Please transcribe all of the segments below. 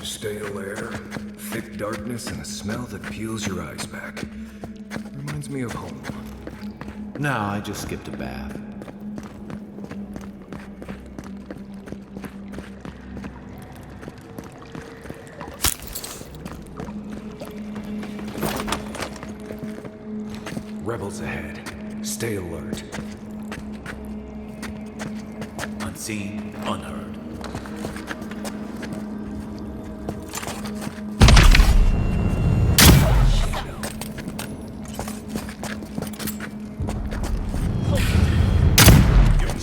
Stale air, thick darkness, and a smell that peels your eyes back. Reminds me of home. No, I just skipped a bath. Rebels ahead. Stay alert. Unseen, unheard.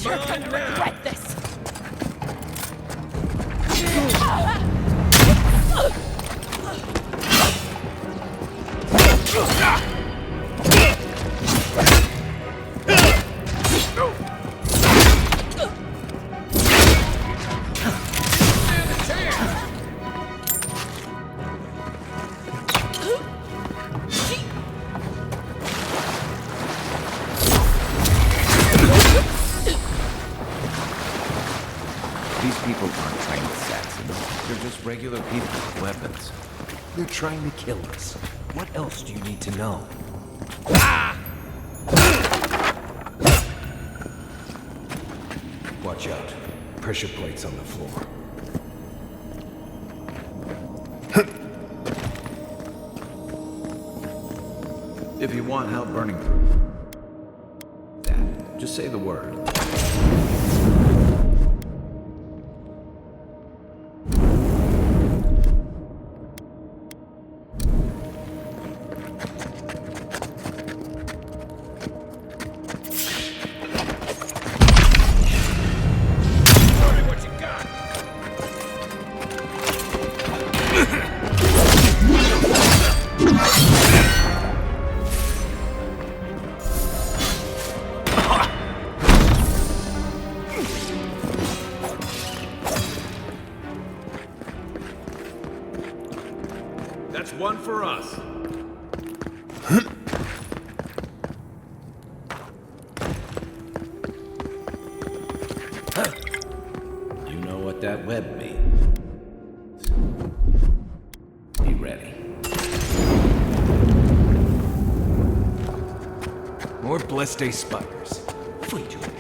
You're gonna regret this! These people aren't trained assassins. They're just regular people with weapons. They're trying to kill us. What else do you need to know? Watch out. Pressure plates on the floor. If you want help burning through that, just say the word. That's one for us. You know what that web means. Be ready. More Blessed spiders. Fleet you in here.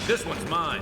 This one's mine.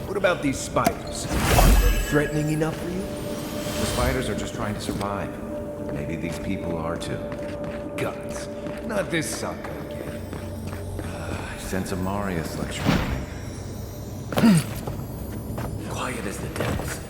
What about these spiders? Are they threatening enough for you? The spiders are just trying to survive. Maybe these people are too. Guns. Not this sucker again. I sense a Marius lecture. Quiet as the depths.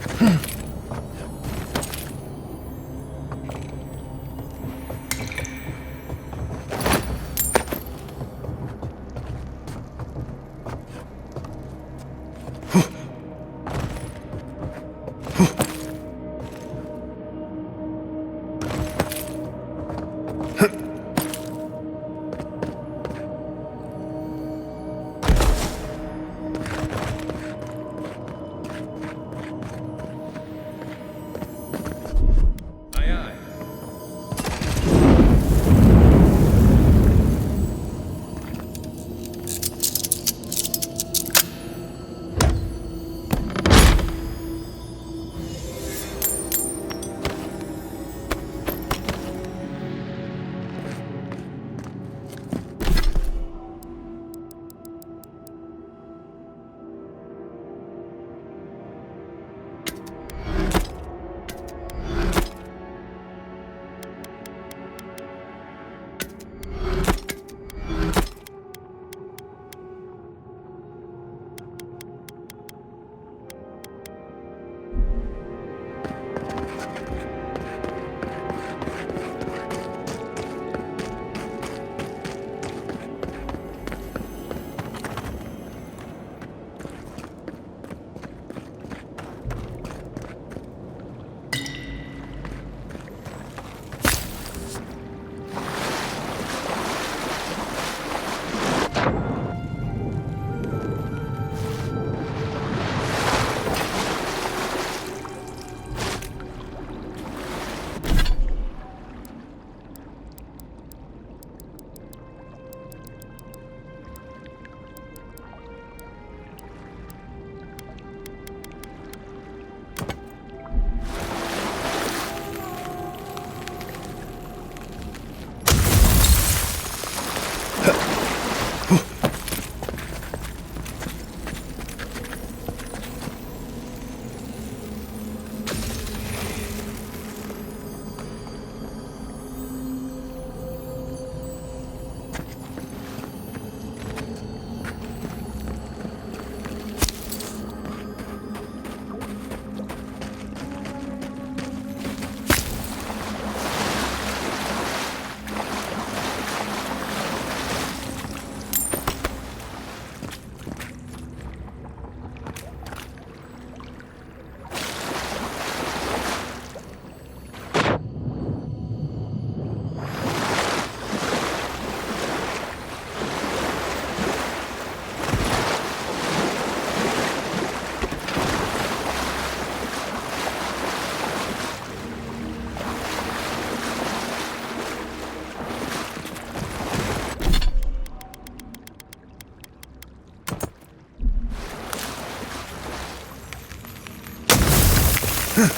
That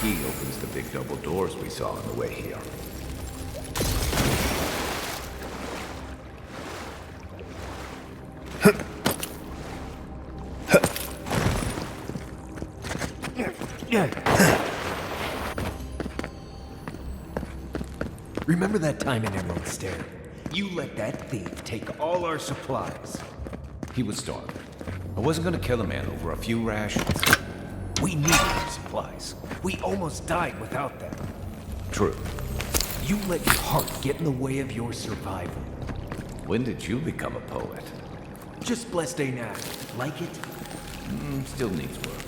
key opens the big double doors we saw on the way here. Remember that time in Emerald Stair? You let that thief take all our supplies. He was starving. I wasn't gonna kill a man over a few rations. We needed our supplies. We almost died without them. True. You let your heart get in the way of your survival. When did you become a poet? Just blessed ain't act. Like it? Still needs work.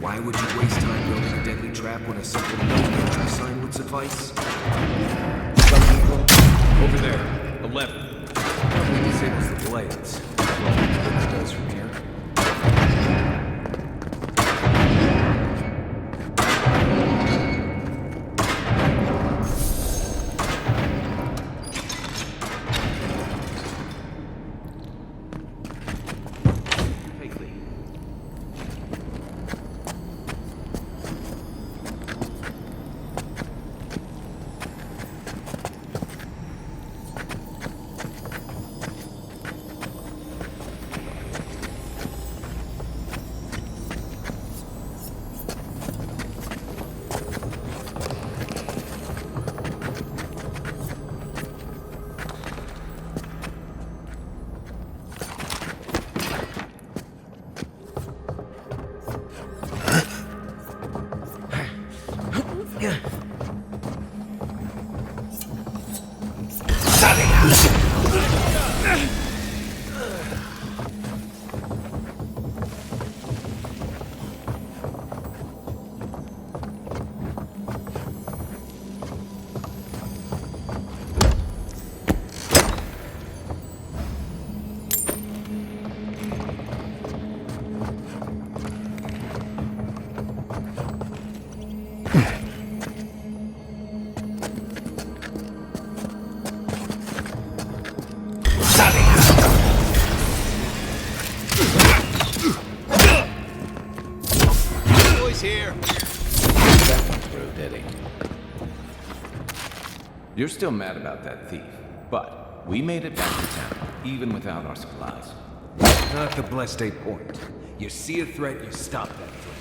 Why would you waste time building a deadly trap when a simple no-entry sign would suffice? Over there. 11. Probably disables the blades. Well, what it does from here. Here. That one's through, did he? You're still mad about that thief, but we made it back to town, even without our supplies. Not the blessed eight point. You see a threat, you stop that threat.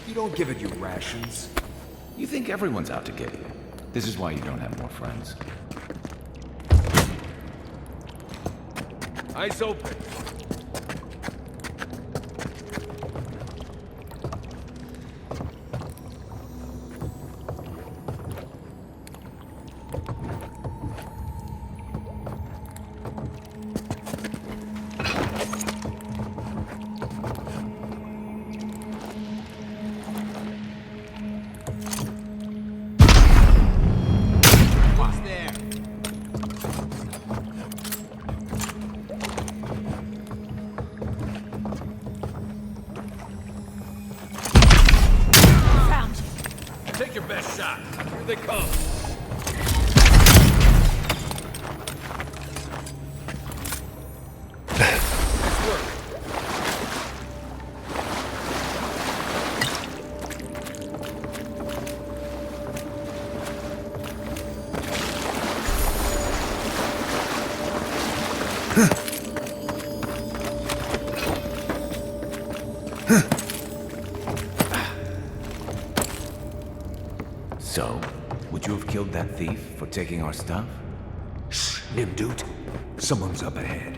You don't give it your rations. You think everyone's out to get you. This is why you don't have more friends. Eyes open. Take your best shot. Here they come. So, would you have killed that thief for taking our stuff? Shh, Nimdut. Someone's up ahead.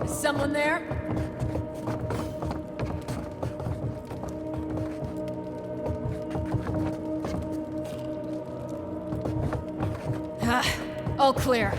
Is someone there? All clear.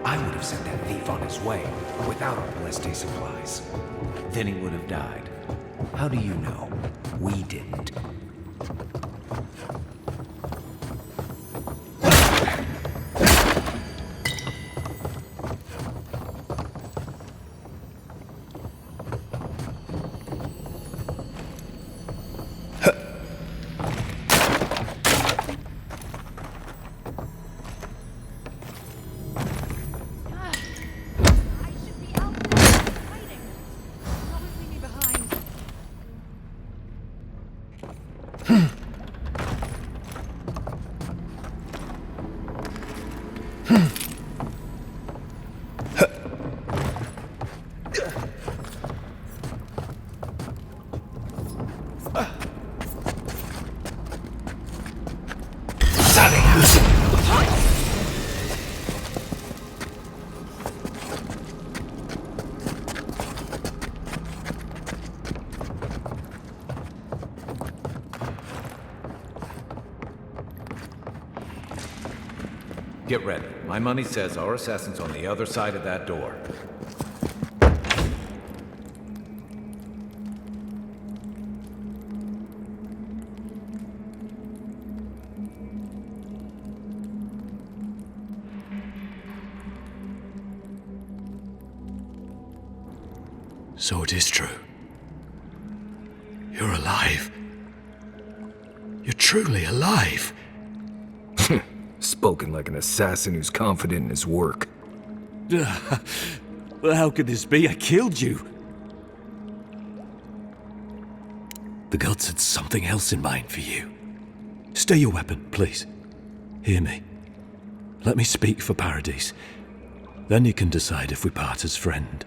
I would have sent that thief on his way, without our blessed supplies. Then he would have died. How do you know? We didn't. I should be out there fighting. Probably leave me behind. Get ready. My money says our assassin's on the other side of that door. So it is true. You're alive. You're truly alive. Spoken like an assassin who's confident in his work. Well, how could this be? I killed you. The gods had something else in mind for you. Stay your weapon, please. Hear me. Let me speak for Paradise. Then you can decide if we part as friend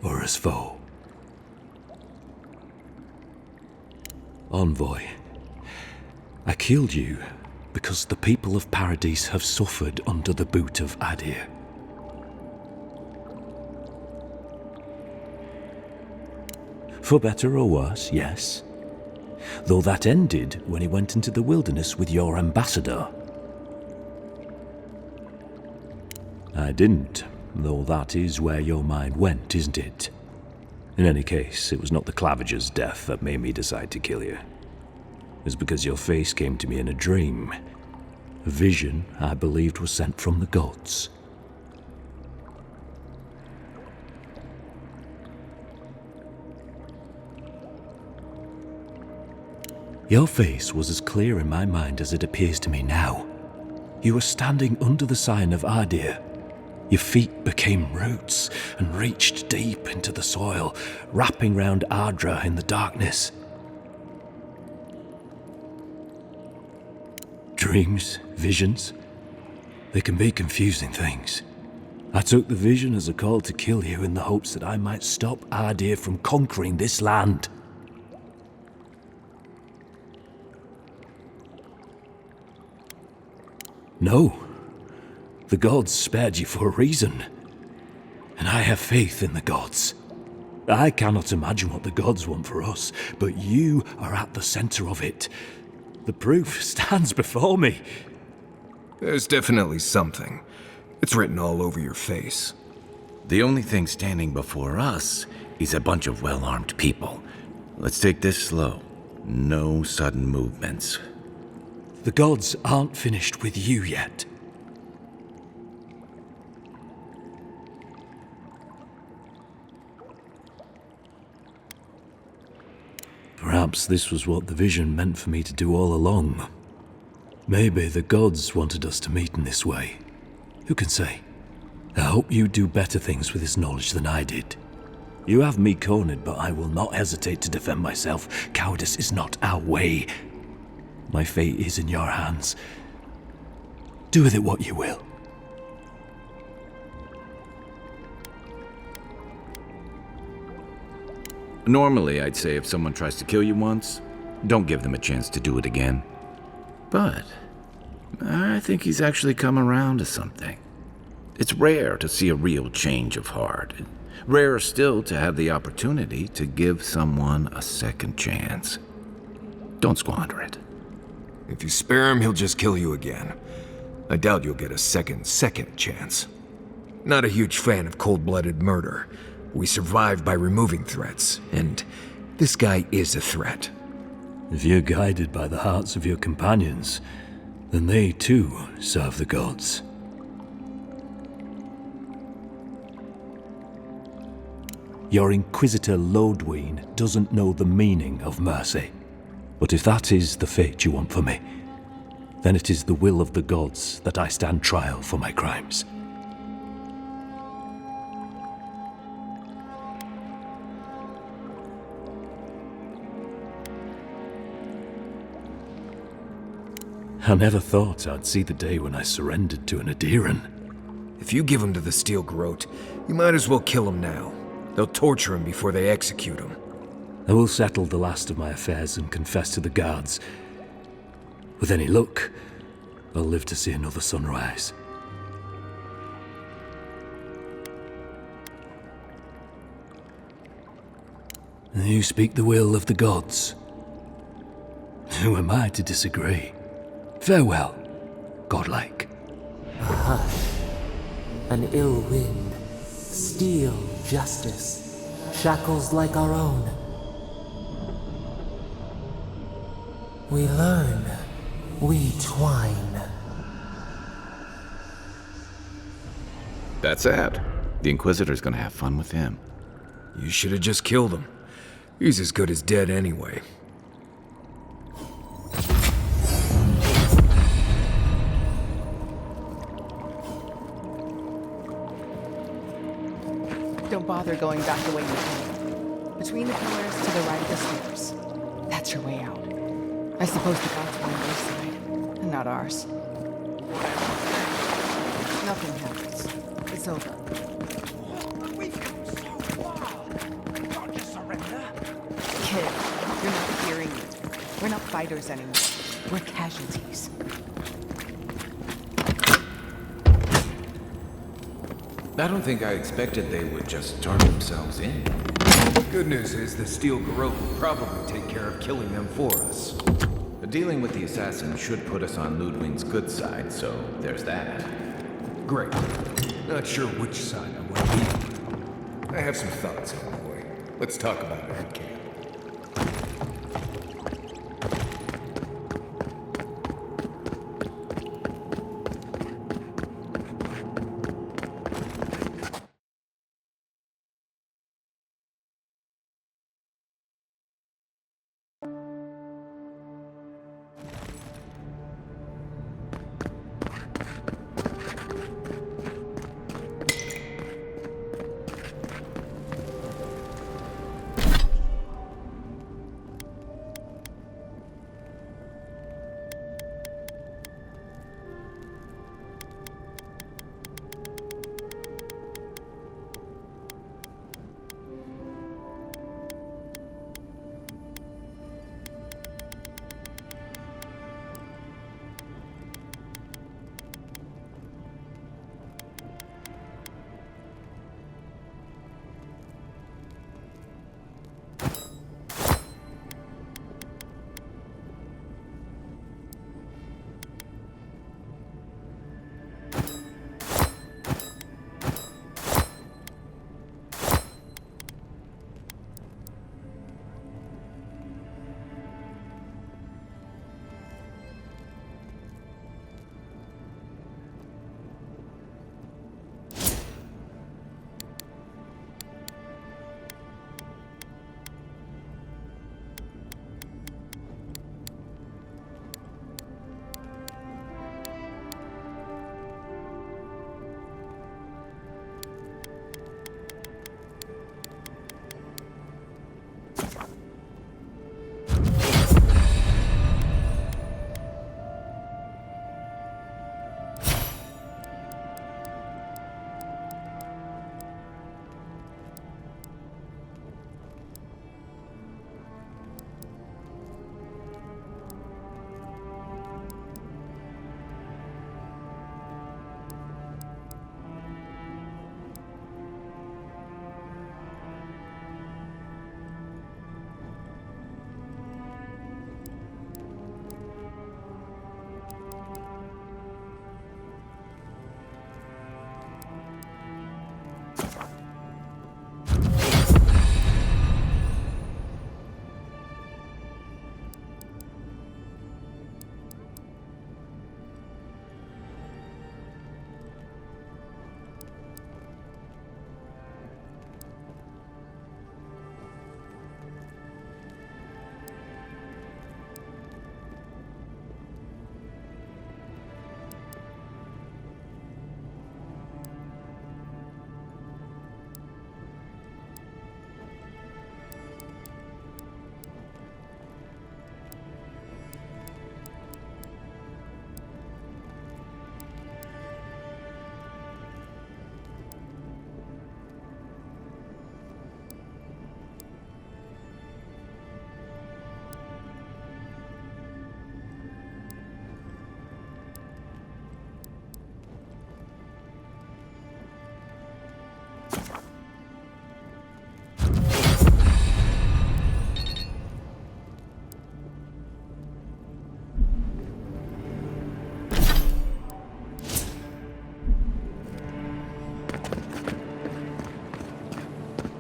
or as foe. Envoy, I killed you because the people of Paradise have suffered under the boot of Adir. For better or worse, yes. Though that ended when he went into the wilderness with your ambassador. I didn't, though that is where your mind went, isn't it? In any case, it was not the Clavager's death that made me decide to kill you. It was because your face came to me in a dream. A vision I believed was sent from the gods. Your face was as clear in my mind as it appears to me now. You were standing under the sign of Adir. Your feet became roots and reached deep into the soil, wrapping round Ardra in the darkness. Dreams, visions, they can be confusing things. I took the vision as a call to kill you in the hopes that I might stop Adir from conquering this land. No. The gods spared you for a reason. And I have faith in the gods. I cannot imagine what the gods want for us, but you are at the center of it. The proof stands before me. There's definitely something. It's written all over your face. The only thing standing before us is a bunch of well-armed people. Let's take this slow. No sudden movements. The gods aren't finished with you yet. Perhaps this was what the vision meant for me to do all along. Maybe the gods wanted us to meet in this way. Who can say? I hope you do better things with this knowledge than I did. You have me cornered, but I will not hesitate to defend myself. Cowardice is not our way. My fate is in your hands. Do with it what you will. Normally, I'd say if someone tries to kill you once, don't give them a chance to do it again. But I think he's actually come around to something. It's rare to see a real change of heart. Rarer still to have the opportunity to give someone a second chance. Don't squander it. If you spare him, he'll just kill you again. I doubt you'll get a second chance. Not a huge fan of cold-blooded murder. We survive by removing threats, and this guy is a threat. If you're guided by the hearts of your companions, then they too serve the gods. Your Inquisitor Lodwyn doesn't know the meaning of mercy. But if that is the fate you want for me, then it is the will of the gods that I stand trial for my crimes. I never thought I'd see the day when I surrendered to an Adiran. If you give him to the Steel Garrote, you might as well kill him now. They'll torture him before they execute him. I will settle the last of my affairs and confess to the guards. With any luck, I'll live to see another sunrise. You speak the will of the gods. Who am I to disagree? Farewell, godlike. A hush, an ill wind, steel justice, shackles like our own. We learn, we twine. That's sad. The Inquisitor's gonna have fun with him. You should have just killed him. He's as good as dead anyway. Don't bother going back the way you came. Between the pillars to the right of the stairs. That's your way out. I suppose the gods were on their side, and not ours. Nothing happens. It's over. We've come so far. Don't you surrender? Kid, you're not hearing me. We're not fighters anymore. We're casualties. I don't think I expected they would just turn themselves in. Good news is the Steel Garrote will probably take care of killing them for us. Dealing with the assassin should put us on Ludwig's good side, so there's that. Great. Not sure which side I want to be on. I have some thoughts, boy. Let's talk about it in camp.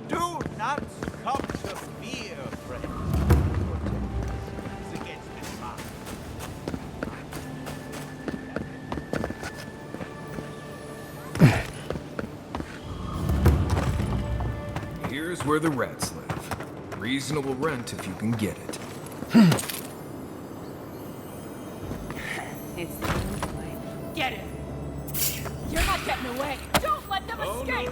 Do not succumb to fear, friend. It's against this mind. Here's where the rats live. Reasonable rent if you can get it. It's the only way. Get it! You're not getting away! Don't let them escape!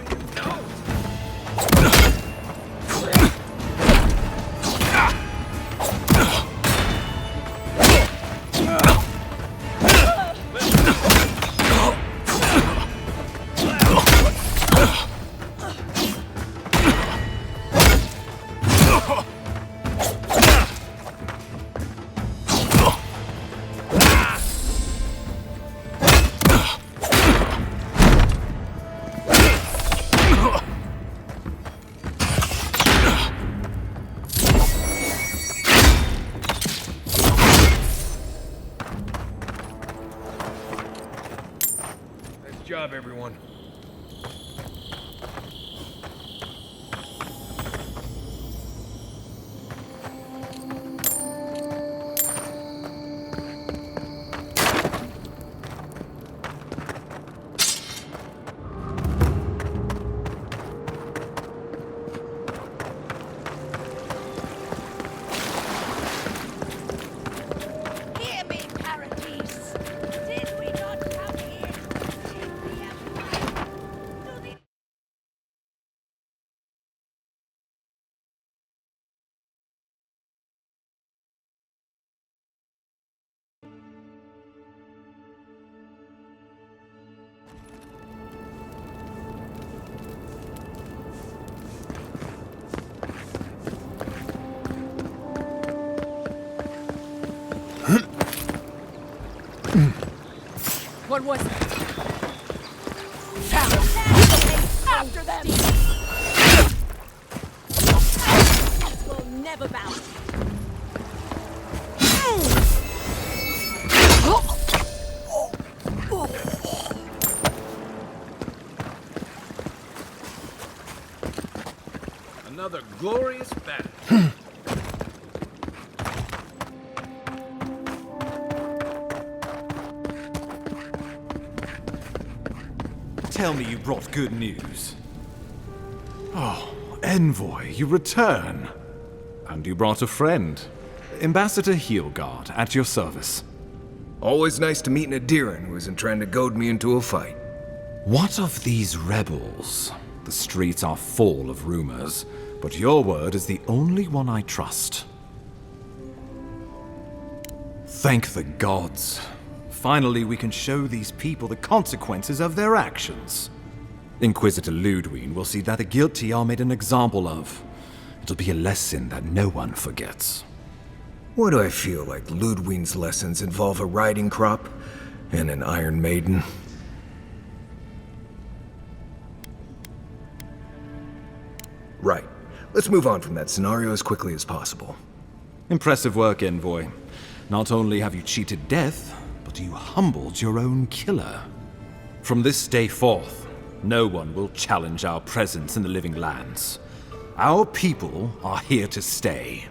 Nice job, everyone. Hear me, Paradise! Did we not come here to save the Empire? Do the What was that? After them! We'll never bow. Another glorious battle. Tell me you brought good news. Oh, Envoy, you return. And you brought a friend. Ambassador Heelguard, at your service. Always nice to meet an Adiran who isn't trying to goad me into a fight. What of these rebels? The streets are full of rumors, but your word is the only one I trust. Thank the gods. Finally, we can show these people the consequences of their actions. Inquisitor Ludwig will see that the guilty are made an example of. It'll be a lesson that no one forgets. Why do I feel like Ludwig's lessons involve a riding crop and an Iron Maiden? Right. Let's move on from that scenario as quickly as possible. Impressive work, Envoy. Not only have you cheated death, but you humbled your own killer. From this day forth, no one will challenge our presence in the living lands. Our people are here to stay.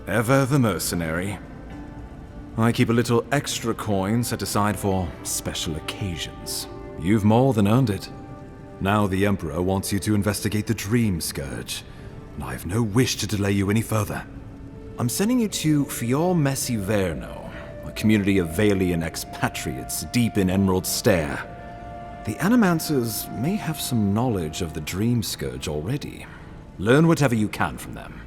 Ever the mercenary. I keep a little extra coin set aside for special occasions. You've more than earned it. Now the Emperor wants you to investigate the Dream Scourge, and I have no wish to delay you any further. I'm sending you to Fior Messi Verno, a community of Valian expatriates deep in Emerald Stair. The Animancers may have some knowledge of the Dream Scourge already. Learn whatever you can from them.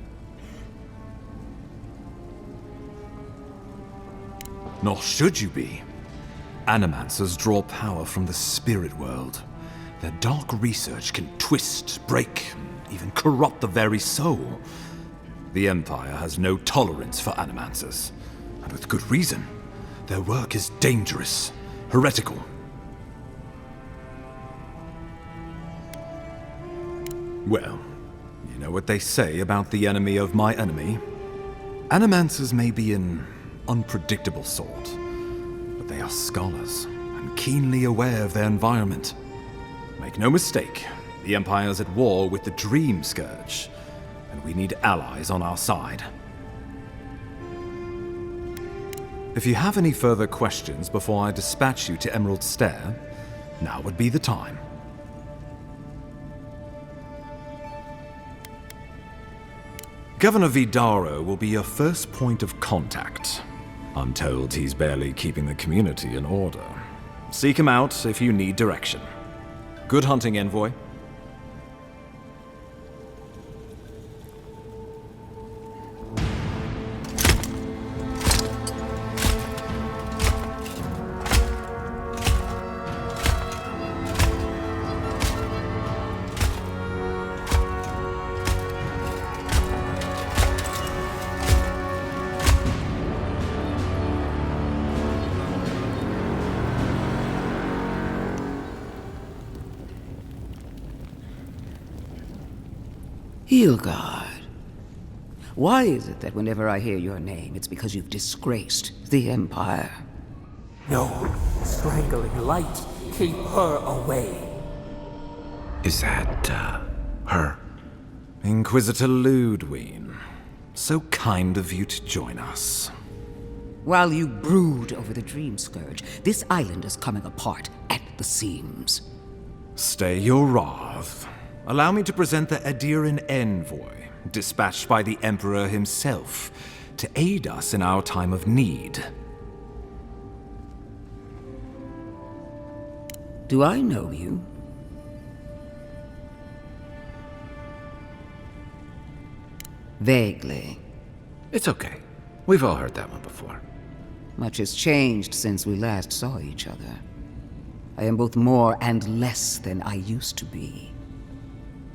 Nor should you be. Animancers draw power from the spirit world. Their dark research can twist, break, and even corrupt the very soul. The Empire has no tolerance for Animancers, and with good reason. Their work is dangerous, heretical. Well, you know what they say about the enemy of my enemy? Animancers may be an unpredictable sort, but They are scholars, and keenly aware of their environment. Make no mistake, the Empire's at war with the Dream Scourge, and we need allies on our side. If you have any further questions before I dispatch you to Emerald Stair, now would be the time. Governor Vidaro will be your first point of contact. I'm told he's barely keeping the community in order. Seek him out if you need direction. Good hunting, Envoy. Hilgard. Why is it that whenever I hear your name, it's because you've disgraced the Empire? No. Strangling light. Keep her away. Is that, her? Inquisitor Ludwig. So kind of you to join us. While you brood over the Dream Scourge, this island is coming apart at the seams. Stay your wrath. Allow me to present the Adiran Envoy, dispatched by the Emperor himself, to aid us in our time of need. Do I know you? Vaguely. It's okay. We've all heard that one before. Much has changed since we last saw each other. I am both more and less than I used to be.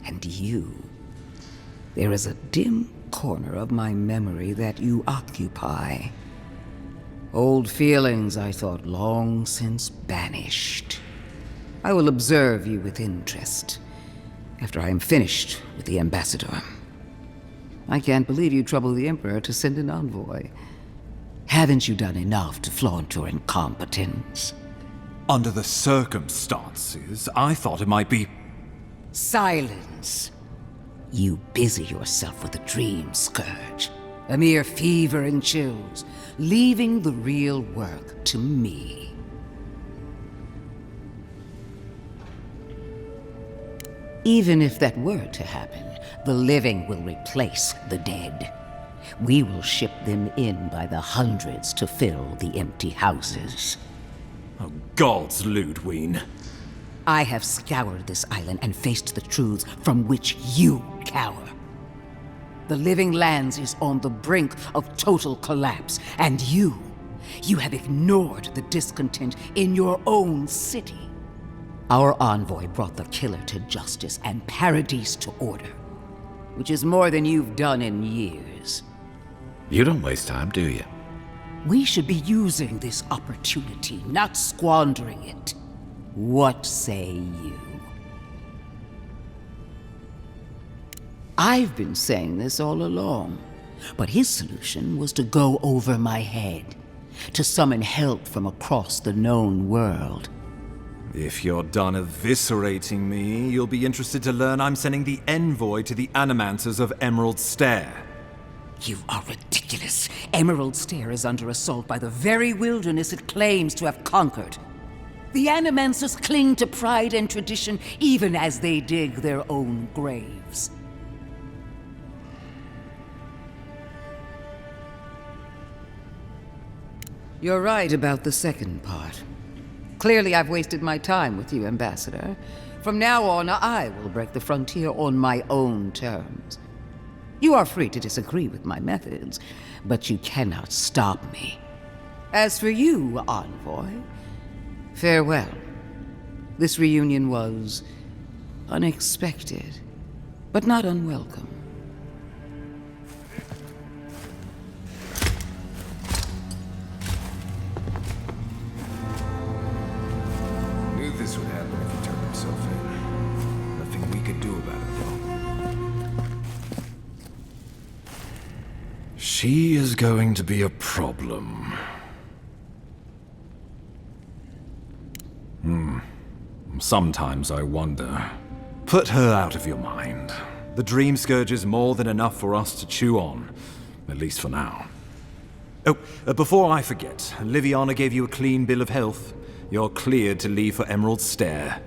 And you. There is a dim corner of my memory that you occupy. Old feelings I thought long since banished. I will observe you with interest after I am finished with the ambassador. I can't believe you troubled the Emperor to send an envoy. Haven't you done enough to flaunt your incompetence? Under the circumstances, I thought it might be... Silence. You busy yourself with the Dream Scourge. A mere fever and chills, leaving the real work to me. Even if that were to happen, the living will replace the dead. We will ship them in by the hundreds to fill the empty houses. Oh, gods, Ludwig. I have scoured this island and faced the truths from which you cower. The Living Lands is on the brink of total collapse, and you have ignored the discontent in your own city. Our envoy brought the killer to justice and Paradise to order, which is more than you've done in years. You don't waste time, do you? We should be using this opportunity, not squandering it. What say you? I've been saying this all along, but his solution was to go over my head, to summon help from across the known world. If you're done eviscerating me, you'll be interested to learn I'm sending the envoy to the Animancers of Emerald Stair. You are ridiculous. Emerald Stair is under assault by the very wilderness it claims to have conquered. The Animancers cling to pride and tradition even as they dig their own graves. You're right about the second part. Clearly I've wasted my time with you, Ambassador. From now on, I will break the frontier on my own terms. You are free to disagree with my methods, but you cannot stop me. As for you, Envoy, farewell. This reunion was unexpected, but not unwelcome. Knew this would happen if he turned himself in. Nothing we could do about it, though. She is going to be a problem. Sometimes I wonder. Put her out of your mind. The Dream Scourge is more than enough for us to chew on, at least for now. Oh, before I forget, Liviana gave you a clean bill of health. You're cleared to leave for Emerald Stair.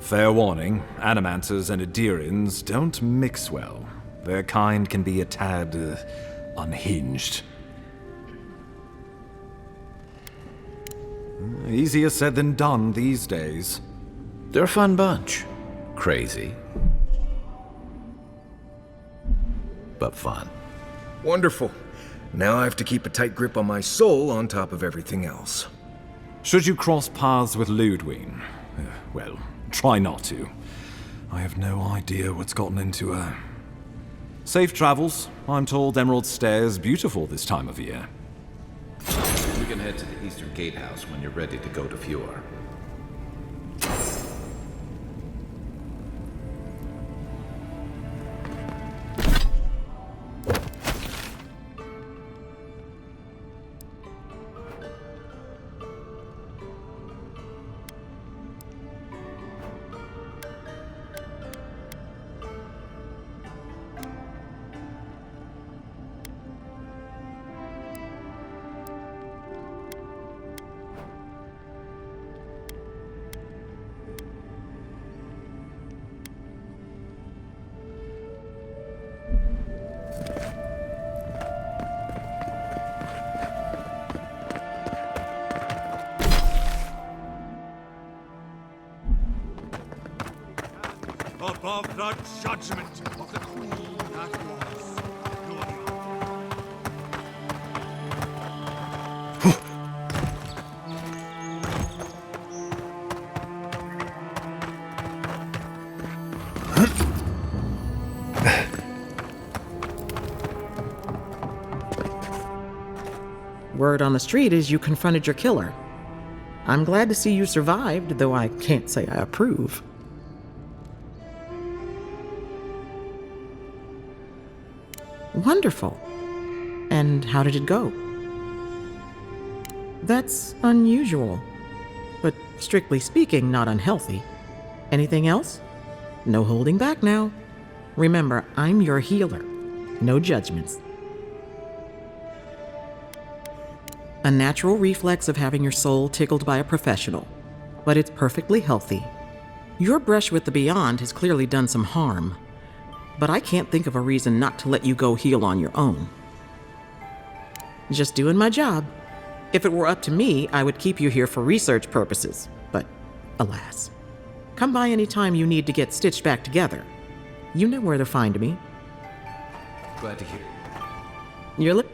Fair warning, Animanters and Adirians don't mix well. Their kind can be a tad, unhinged. Easier said than done these days. They're a fun bunch. Crazy. But fun. Wonderful. Now I have to keep a tight grip on my soul on top of everything else. Should you cross paths with Ludwig, well, try not to. I have no idea what's gotten into her. Safe travels. I'm told Emerald Stair's beautiful this time of year. We can head to the Eastern Gatehouse when you're ready to go to Fjord. Above the judgment of the Queen that was, Word on the street is you confronted your killer. I'm glad to see you survived, though I can't say I approve. Wonderful. And how did it go? That's unusual, but strictly speaking, not unhealthy. Anything else? No holding back now. Remember, I'm your healer. No judgments. A natural reflex of having your soul tickled by a professional, but it's perfectly healthy. Your brush with the Beyond has clearly done some harm, but I can't think of a reason not to let you go heal on your own. Just doing my job. If it were up to me, I would keep you here for research purposes, but alas. Come by any time you need to get stitched back together. You know where to find me. Glad to hear. You're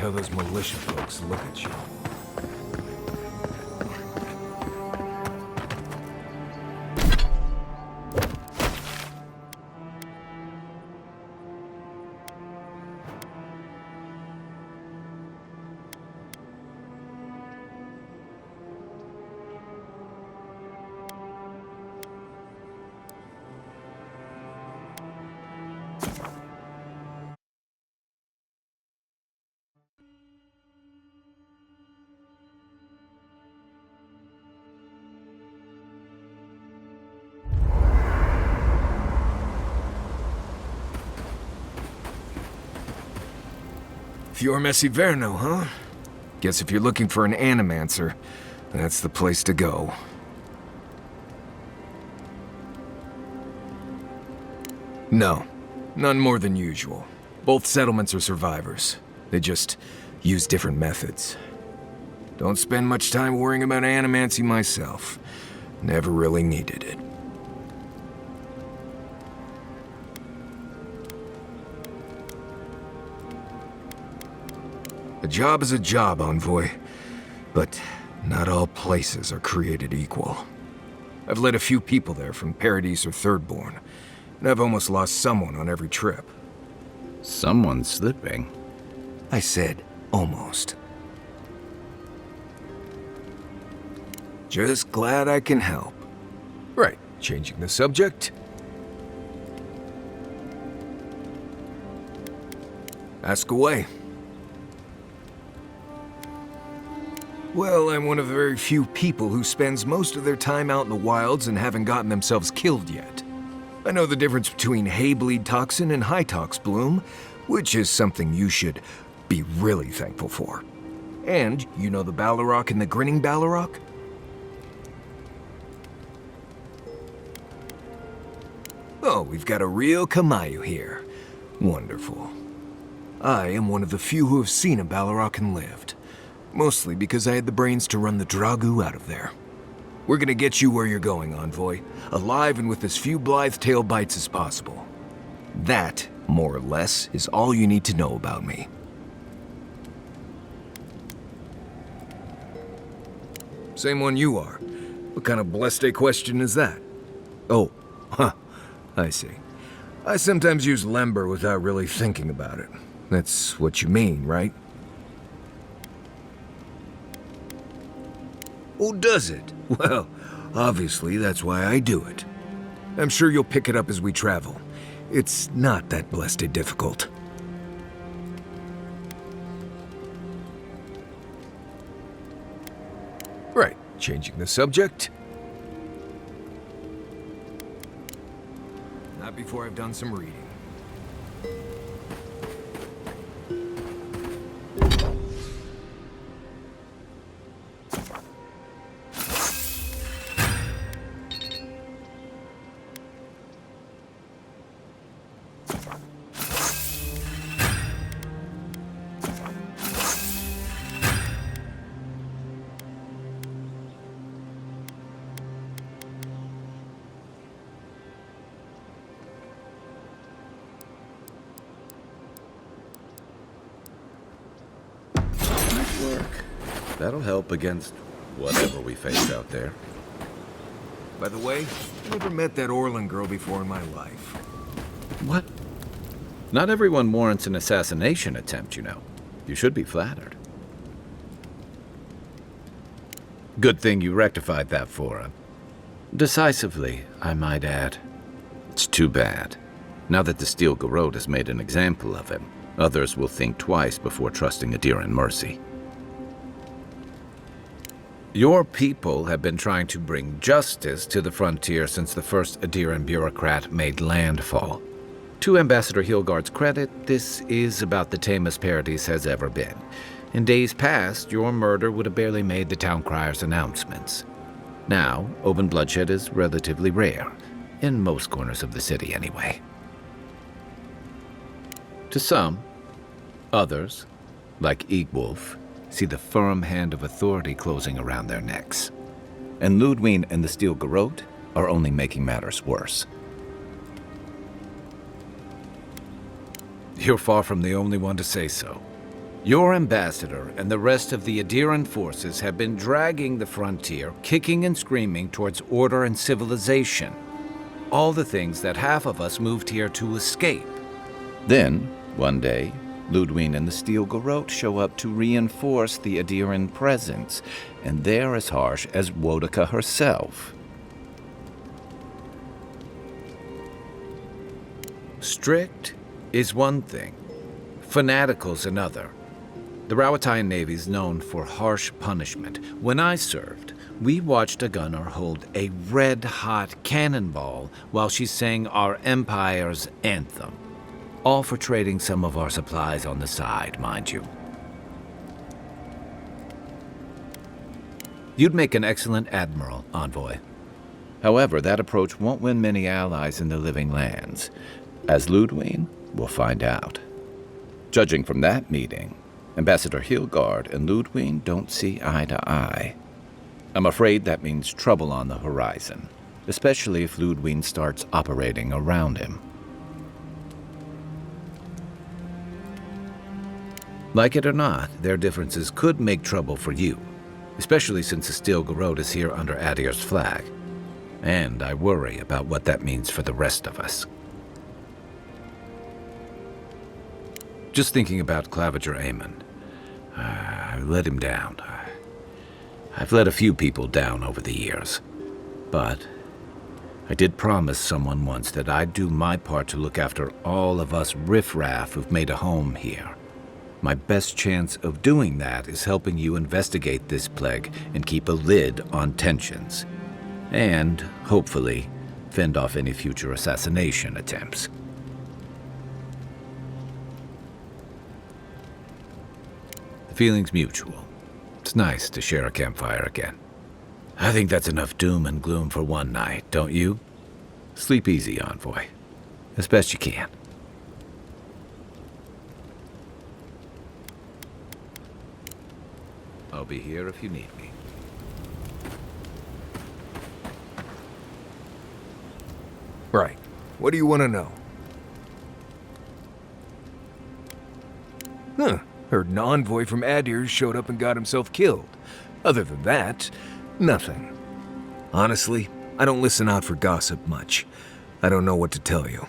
how those militia folks look at you. Fior Messiverno, huh? Guess if you're looking for an animancer, that's the place to go. No, none more than usual. Both settlements are survivors. They just use different methods. Don't spend much time worrying about animancy myself. Never really needed it. A job is a job, Envoy. But not all places are created equal. I've led a few people there from Paradise or Thirdborn, and I've almost lost someone on every trip. Someone's slipping. I said almost. Just glad I can help. Right, changing the subject. Ask away. Well, I'm one of the very few people who spends most of their time out in the wilds and haven't gotten themselves killed yet. I know the difference between hay-bleed toxin and high-tox bloom, which is something you should be really thankful for. And you know the Ballarok and the Grinning Ballarok? Oh, we've got a real Kamayu here. Wonderful. I am one of the few who have seen a Ballarok and lived. Mostly because I had the brains to run the Dragu out of there. We're gonna get you where you're going, Envoy. Alive and with as few Blithe-tail bites as possible. That, more or less, is all you need to know about me. Same one you are. What kind of blessed question is that? Oh, huh. I see. I sometimes use Lember without really thinking about it. That's what you mean, right? Oh, does it? Well, obviously that's why I do it. I'm sure you'll pick it up as we travel. It's not that blessed difficult. Right, changing the subject. Not before I've done some reading. That'll help against whatever we face out there. By the way, I never met that Orlin girl before in my life. What? Not everyone warrants an assassination attempt, you know. You should be flattered. Good thing you rectified that for him. Decisively, I might add. It's too bad. Now that the Steel Garrote has made an example of him, others will think twice before trusting Adiran mercy. Your people have been trying to bring justice to the frontier since the first Adiran bureaucrat made landfall. To Ambassador Hilgard's credit, this is about the tamest Paradise has ever been. In days past, your murder would have barely made the town crier's announcements. Now, open bloodshed is relatively rare, in most corners of the city anyway. To some, others, like Eagwolf, see the firm hand of authority closing around their necks. And Ludwine and the Steel Garrote are only making matters worse. You're far from the only one to say so. Your ambassador and the rest of the Adiran forces have been dragging the frontier, kicking and screaming towards order and civilization. All the things that half of us moved here to escape. Then, one day, Ludwig and the Steel Garrote show up to reinforce the Adiran presence, and they're as harsh as Wodika herself. Strict is one thing, fanatical's another. The Rawatayan Navy's known for harsh punishment. When I served, we watched a gunner hold a red-hot cannonball while she sang our empire's anthem. All for trading some of our supplies on the side, mind you. You'd make an excellent admiral, Envoy. However, that approach won't win many allies in the Living Lands. As Ludwig will find out. Judging from that meeting, Ambassador Hilgard and Ludwig don't see eye to eye. I'm afraid that means trouble on the horizon, especially if Ludwig starts operating around him. Like it or not, their differences could make trouble for you, especially since the Steel Garrote is here under Adir's flag. And I worry about what that means for the rest of us. Just thinking about Claviger Amon. I let him down. I've let a few people down over the years. But I did promise someone once that I'd do my part to look after all of us riffraff who've made a home here. My best chance of doing that is helping you investigate this plague and keep a lid on tensions. And, hopefully, fend off any future assassination attempts. The feeling's mutual. It's nice to share a campfire again. I think that's enough doom and gloom for one night, don't you? Sleep easy, Envoy. As best you can. I'll be here if you need me. Right. What do you want to know? Huh. Heard an envoy from Adir showed up and got himself killed. Other than that, nothing. Honestly, I don't listen out for gossip much. I don't know what to tell you.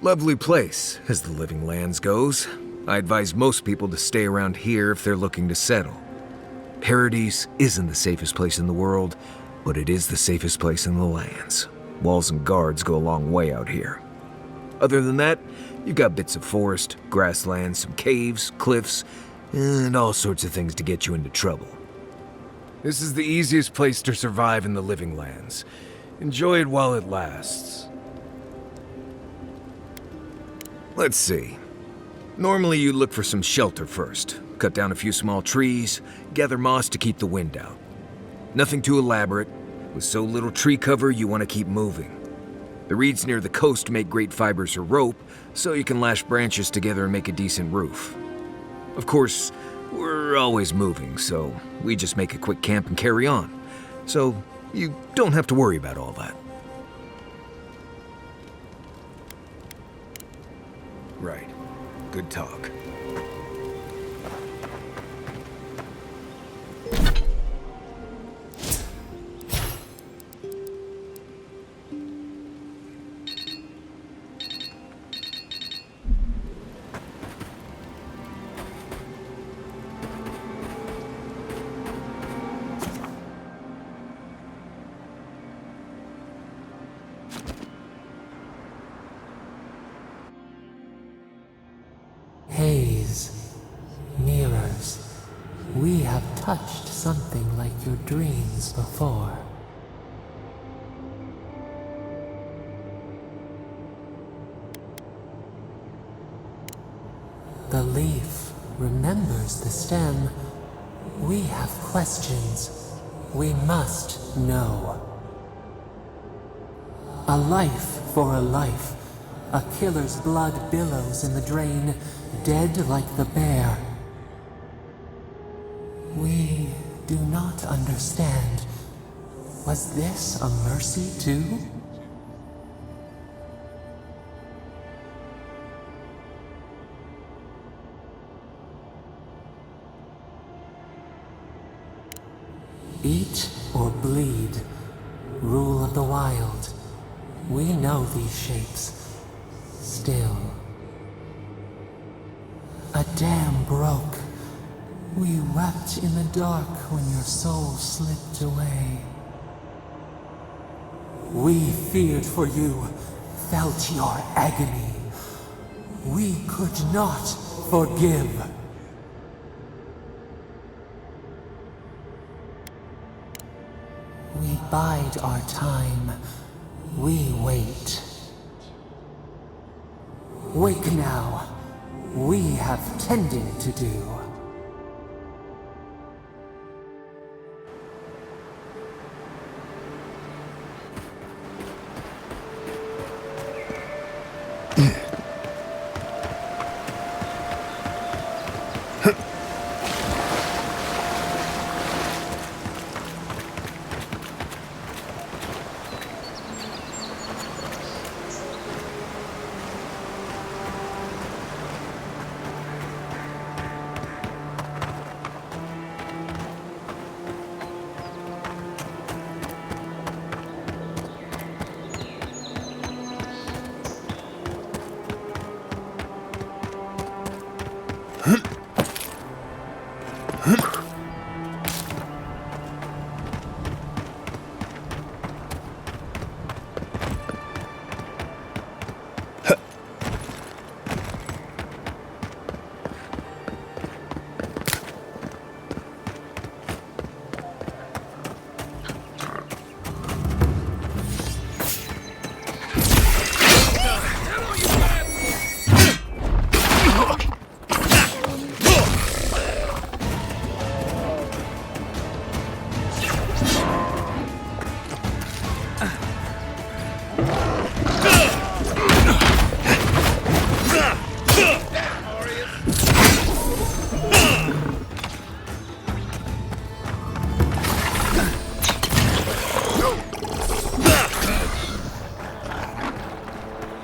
Lovely place, as the Living Lands goes. I advise most people to stay around here if they're looking to settle. Paradise isn't the safest place in the world, but it is the safest place in the lands. Walls and guards go a long way out here. Other than that, you've got bits of forest, grasslands, some caves, cliffs, and all sorts of things to get you into trouble. This is the easiest place to survive in the Living Lands. Enjoy it while it lasts. Let's see. Normally you look for some shelter first. Cut down a few small trees, gather moss to keep the wind out. Nothing too elaborate. With so little tree cover, you want to keep moving. The reeds near the coast make great fibers for rope, so you can lash branches together and make a decent roof. Of course, we're always moving, so we just make a quick camp and carry on. So you don't have to worry about all that. Right. Good talk. Haze, mirrors, we have touched something like your dreams before. The leaf remembers the stem. We have questions. We must know. A life for a life. A killer's blood billows in the drain, dead like the bear. We do not understand. Was this a mercy too? Eat or bleed. Rule of the wild. We know these shapes. Still. A dam broke. We wept in the dark when your soul slipped away. We feared for you, felt your agony. We could not forgive. We bide our time. We wait. Wake now. We have tending to do.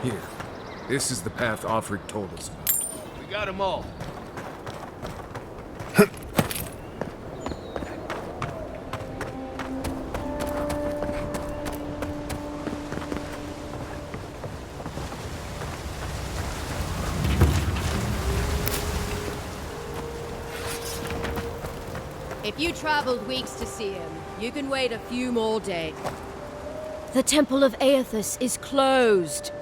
Here. This is the path Offred told us about. We got them all. If you traveled weeks to see him, you can wait a few more days. The Temple of Aethys is closed.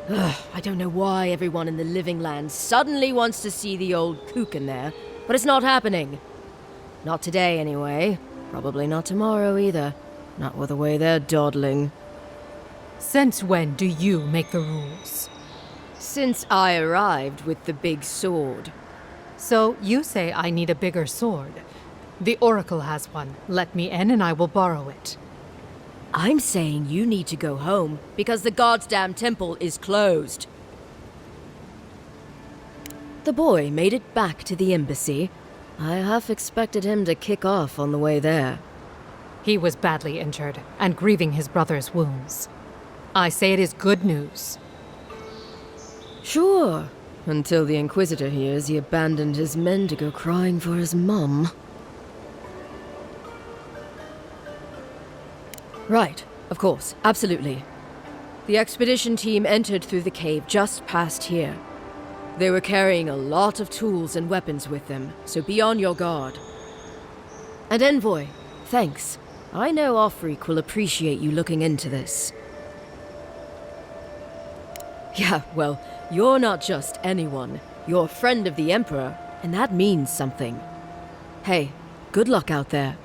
Ugh, I don't know why everyone in the Living Land suddenly wants to see the old kook in there, but it's not happening. Not today, anyway. Probably not tomorrow either. Not with the way they're dawdling. Since when do you make the rules? Since I arrived with the big sword. So you say I need a bigger sword. The Oracle has one. Let me in and I will borrow it. I'm saying you need to go home because the goddamn temple is closed. The boy made it back to the embassy. I half expected him to kick off on the way there. He was badly injured and grieving his brother's wounds. I say it is good news. Sure, until the Inquisitor hears he abandoned his men to go crying for his mum. Right, of course, absolutely. The expedition team entered through the cave just past here. They were carrying a lot of tools and weapons with them, so be on your guard. And Envoy, thanks. I know Offreak will appreciate you looking into this. Yeah, well, you're not just anyone. You're a friend of the Emperor, and that means something. Hey, good luck out there.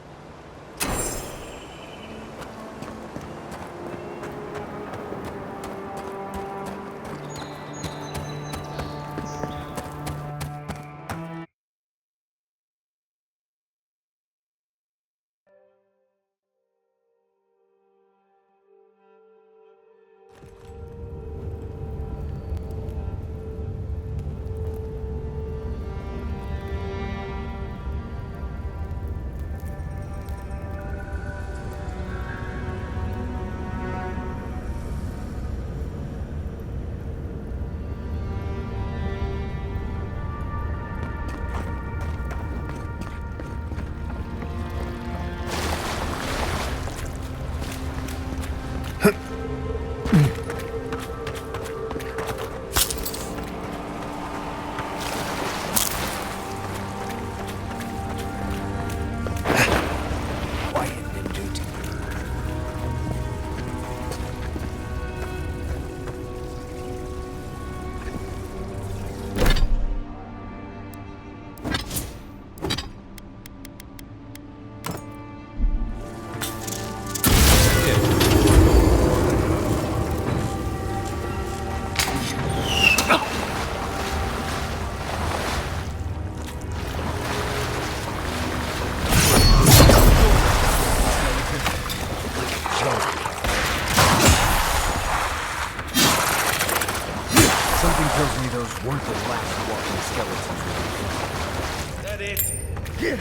Those weren't the last walking skeletons we found. Is that it? Yeah.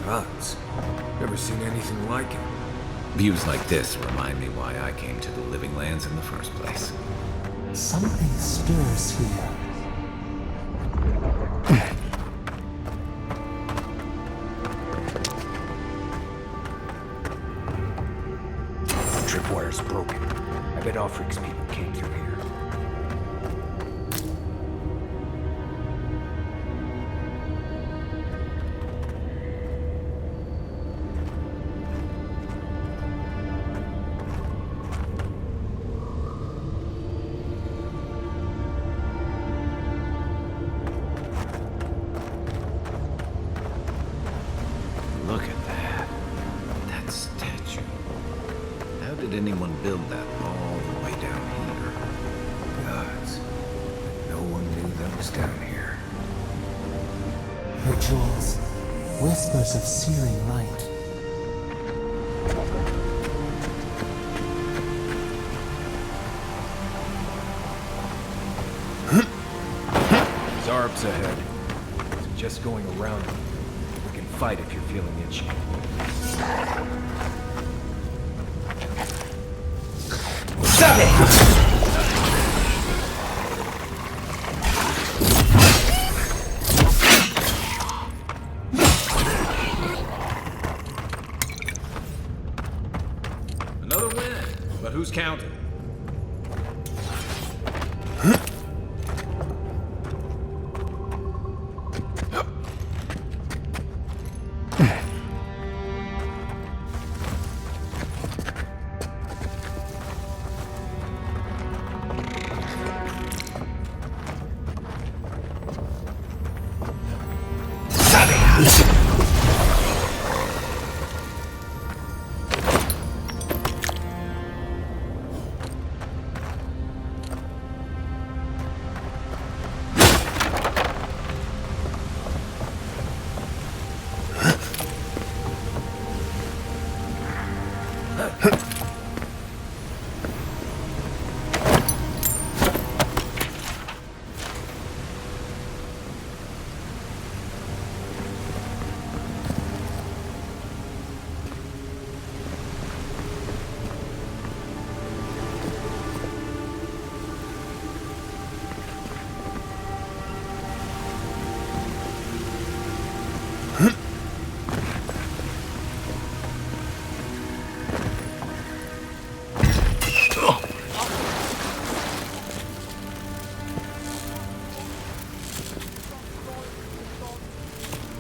Gods. Never seen anything like it. Views like this remind me why I came to the Living Lands in the first place. Something stirs here. Tripwire's broken. I bet Offric's people came through here. Look at that. That statue. How did anyone build that all the way down here? Gods. No one knew that was down here. Rituals, whispers of searing light. Zarb's ahead. Suggest going around him. We can fight if you're feeling itchy. Another win, but who's counting?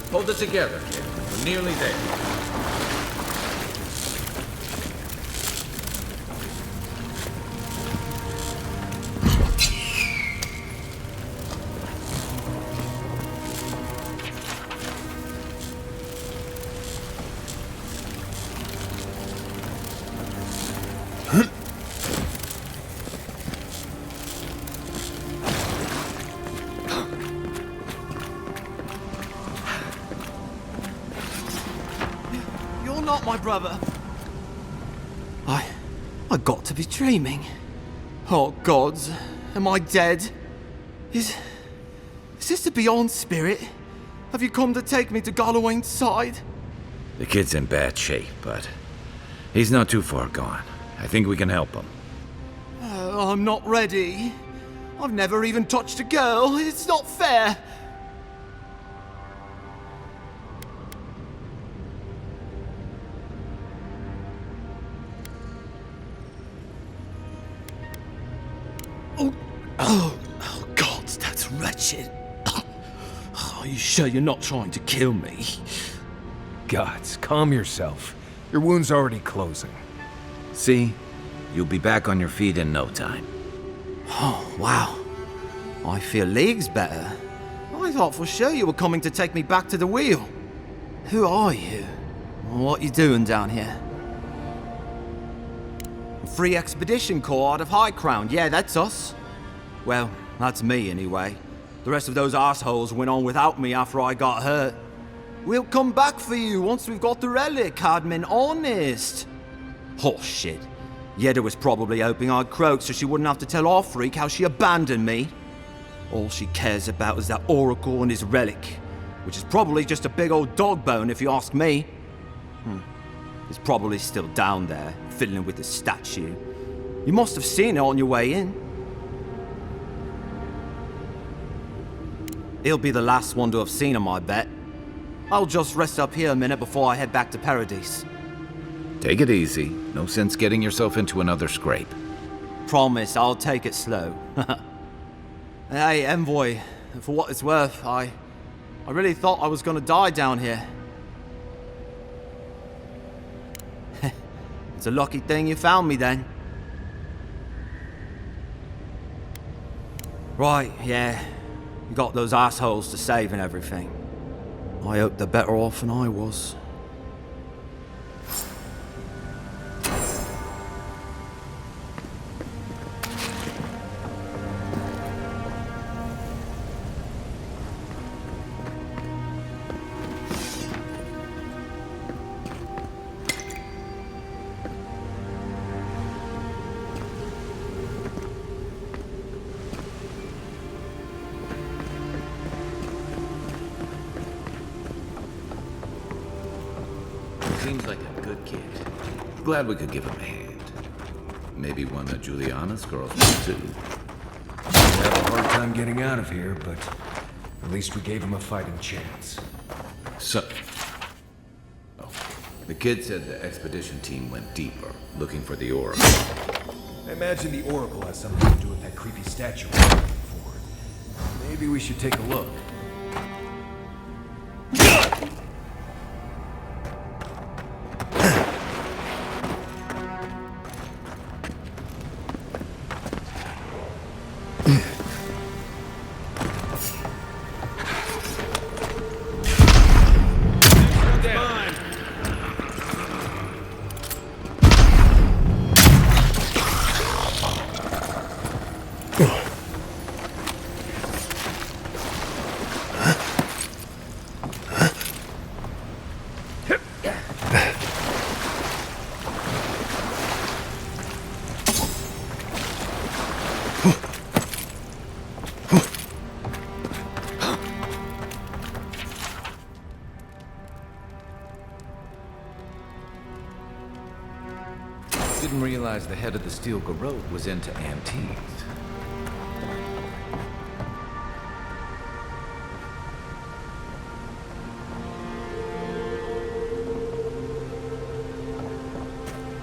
Hold it together, kid. We're nearly there. Not my brother. I got to be dreaming. Oh gods, am I dead? Is this the Beyond Spirit? Have you come to take me to Gallowayne's side? The kid's in bad shape, but he's not too far gone. I think we can help him. I'm not ready. I've never even touched a girl. It's not fair. Oh, God, that's wretched. Are you sure you're not trying to kill me? Gods, calm yourself. Your wound's already closing. See? You'll be back on your feet in no time. Oh, wow. I feel leagues better. I thought for sure you were coming to take me back to the wheel. Who are you? What you doing down here? Free Expedition Corps out of High Crown. Yeah, that's us. Well, that's me anyway. The rest of those assholes went on without me after I got hurt. We'll come back for you once we've got the relic, Cadman, honest. Oh, shit. Yeda was probably hoping I'd croak so she wouldn't have to tell our freak how she abandoned me. All she cares about is that Oracle and his relic, which is probably just a big old dog bone if you ask me. It's probably still down there, fiddling with the statue. You must have seen it on your way in. He'll be the last one to have seen him, I bet. I'll just rest up here a minute before I head back to Paradise. Take it easy. No sense getting yourself into another scrape. Promise, I'll take it slow. Hey, Envoy, for what it's worth, I really thought I was gonna die down here. It's a lucky thing you found me then. Right, yeah. You got those assholes to save and everything. I hope they're better off than I was. Seems like a good kid. Glad we could give him a hand. Maybe one of Juliana's girls will too. We'll have a hard time getting out of here, but at least we gave him a fighting chance. So... Oh. The kid said the expedition team went deeper, looking for the Oracle. I imagine the Oracle has something to do with that creepy statue we were looking for. Maybe we should take a look. Didn't realize the head of the Steel Garrote was into antiques.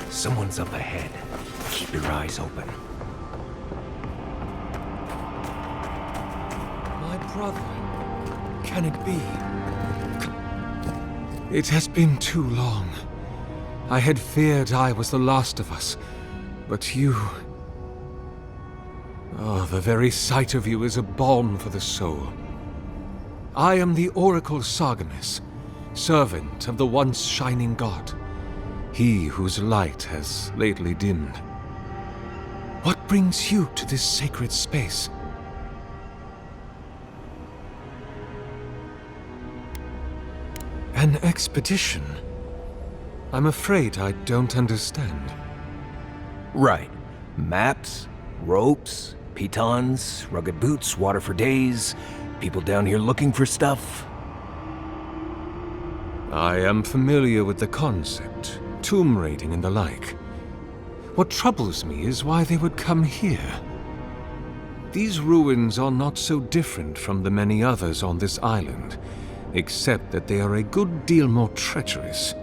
Someone's up ahead. Keep your eyes open. My brother. Can it be? It has been too long. I had feared I was the last of us, but you... Oh, the very sight of you is a balm for the soul. I am the Oracle Sargemus, servant of the once shining god, he whose light has lately dimmed. What brings you to this sacred space? An expedition? I'm afraid I don't understand. Right. Maps, ropes, pitons, rugged boots, water for days, people down here looking for stuff. I am familiar with the concept, tomb raiding and the like. What troubles me is why they would come here. These ruins are not so different from the many others on this island, except that they are a good deal more treacherous.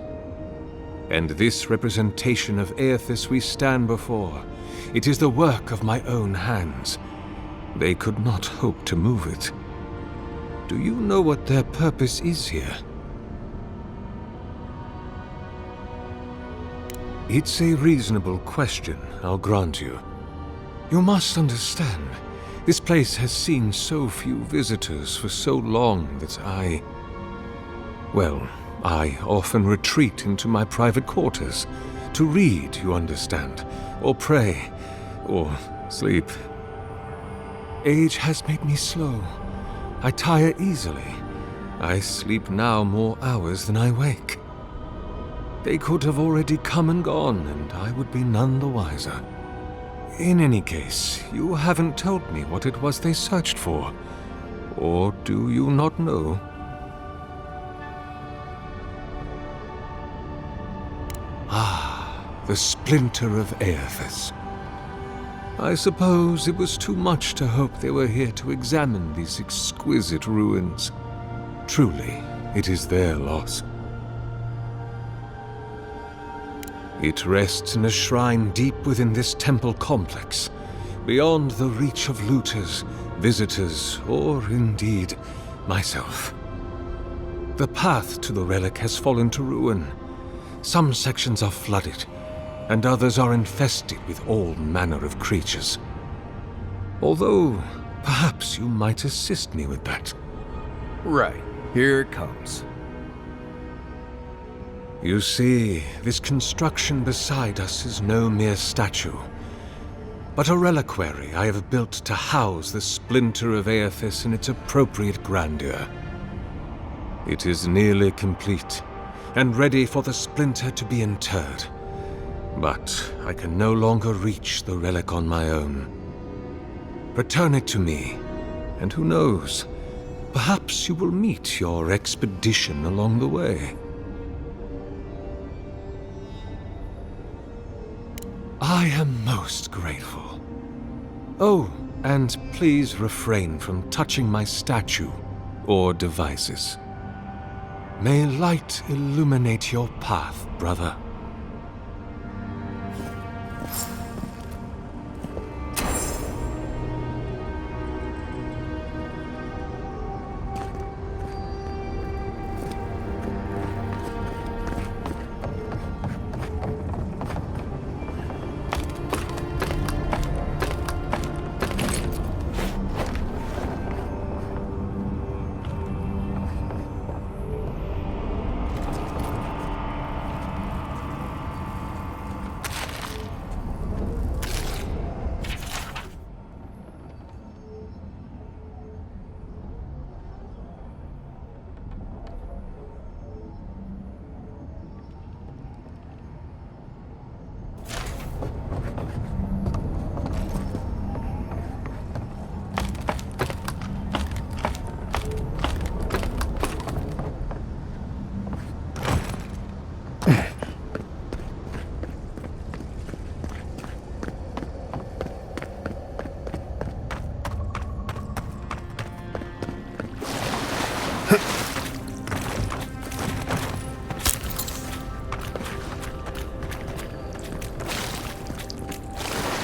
And this representation of Aethys we stand before, it is the work of my own hands. They could not hope to move it. Do you know what their purpose is here? It's a reasonable question, I'll grant you. You must understand, this place has seen so few visitors for so long that I often retreat into my private quarters to read, you understand, or pray, or sleep. Age has made me slow. I tire easily. I sleep now more hours than I wake. They could have already come and gone, and I would be none the wiser. In any case, you haven't told me what it was they searched for. Or do you not know? Ah, the splinter of Aethys. I suppose it was too much to hope they were here to examine these exquisite ruins. Truly, it is their loss. It rests in a shrine deep within this temple complex, beyond the reach of looters, visitors, or indeed, myself. The path to the relic has fallen to ruin. Some sections are flooded, and others are infested with all manner of creatures. Although, perhaps you might assist me with that. Right, here it comes. You see, this construction beside us is no mere statue, but a reliquary I have built to house the splinter of Aethys in its appropriate grandeur. It is nearly complete, and ready for the splinter to be interred. But I can no longer reach the relic on my own. Return it to me, and who knows, perhaps you will meet your expedition along the way. I am most grateful. Oh, and please refrain from touching my statue or devices. May light illuminate your path, brother.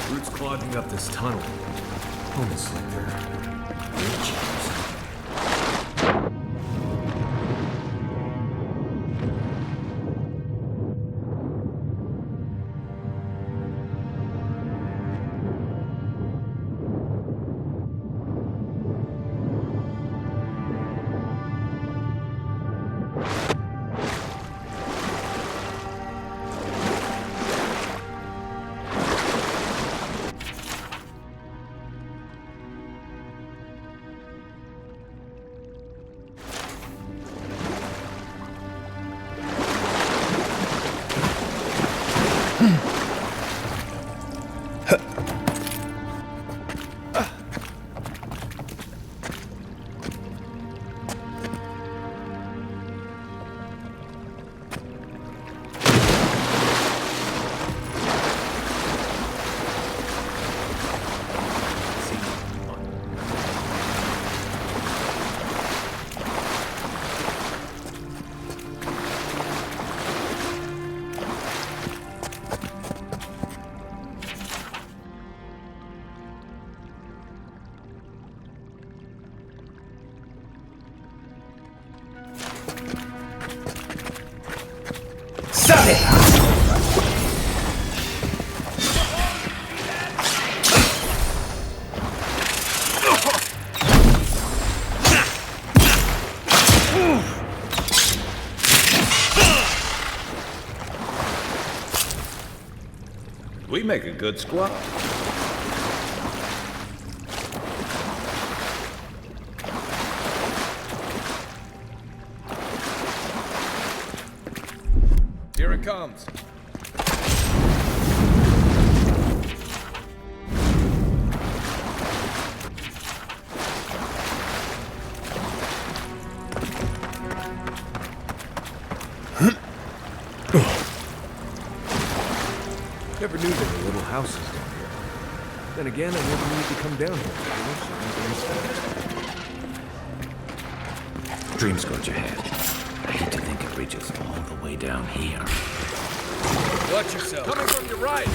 Roots clogging up this tunnel. Almost like they're leeches. make a good squad. Here it comes. Never knew there were little houses down here. Then again, I never needed to come down here. Dreams got your head. I hate to think it reaches all the way down here. Watch yourself. Coming from your right.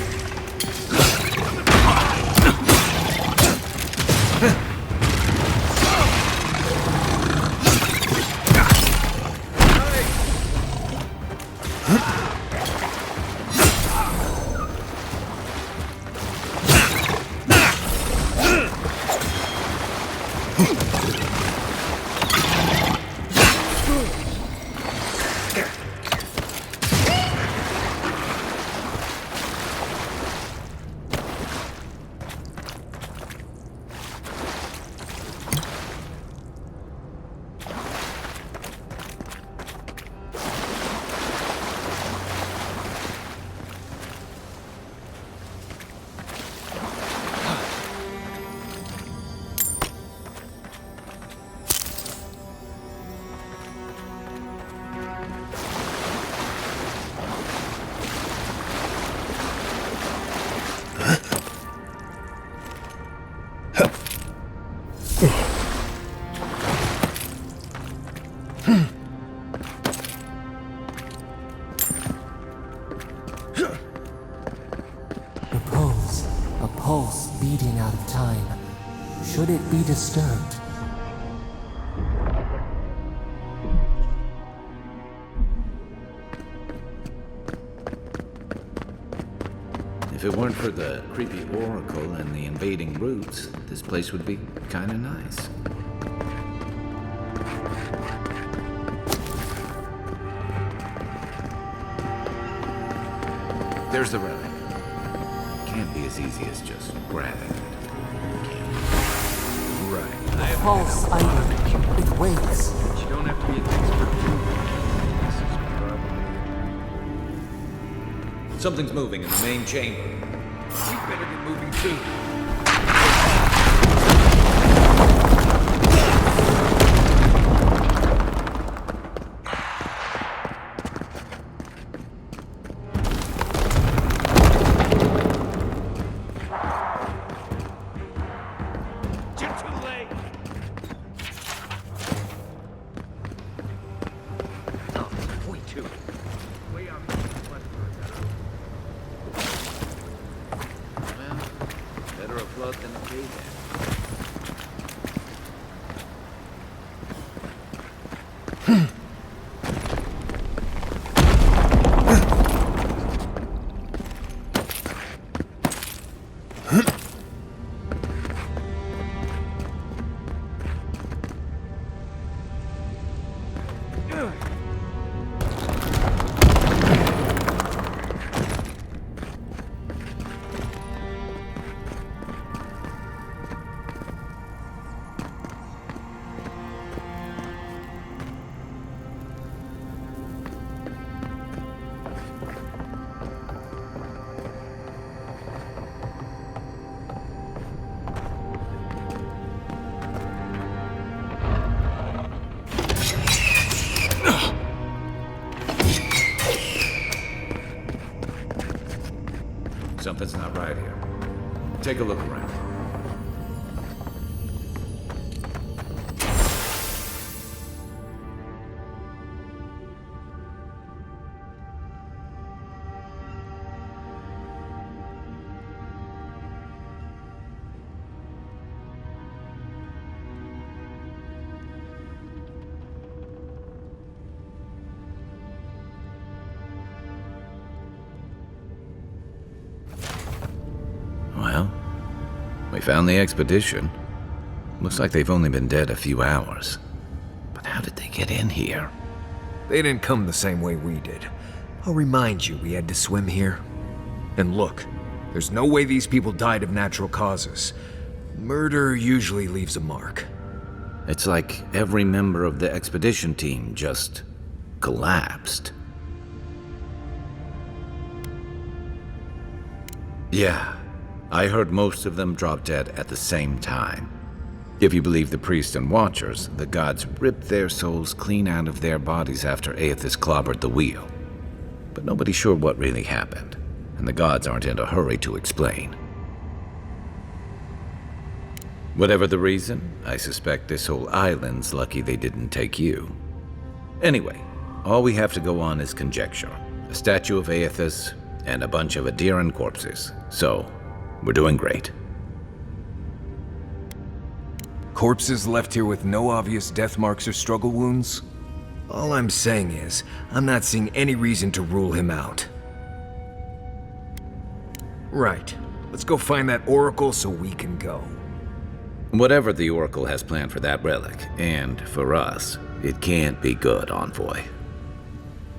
A pulse beating out of time. Should it be disturbed? If it weren't for the creepy oracle and the invading roots, this place would be kinda nice. There's the relic. Can't be as easy as just grabbing it. Right. A pulse item. It waits. You don't have to be an expert too. Something's moving in the main chamber. We better get moving too. Better a flood than a cave-in. Something's not right here. Take a look around. Well, we found the expedition. Looks like they've only been dead a few hours. But how did they get in here? They didn't come the same way we did. I'll remind you we had to swim here. And look, There's no way these people died of natural causes. Murder usually leaves a mark. It's like every member of the expedition team just collapsed. Yeah, I heard most of them drop dead at the same time. If you believe the priests and watchers, the gods ripped their souls clean out of their bodies after Aethys clobbered the wheel. But nobody's sure what really happened, and the gods aren't in a hurry to explain. Whatever the reason, I suspect this whole island's lucky they didn't take you. Anyway, all we have to go on is conjecture. A statue of Aethys, and a bunch of Adiran corpses. So, we're doing great. Corpses left here with no obvious death marks or struggle wounds? All I'm saying is, I'm not seeing any reason to rule him out. Right. Let's go find that oracle so we can go. Whatever the Oracle has planned for that relic, and for us, it can't be good, Envoy.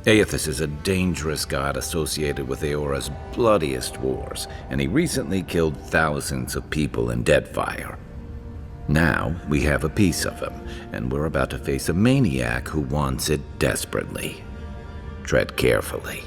Aethys is a dangerous god associated with Eora's bloodiest wars, and he recently killed thousands of people in Deadfire. Now, we have a piece of him, and we're about to face a maniac who wants it desperately. Tread carefully.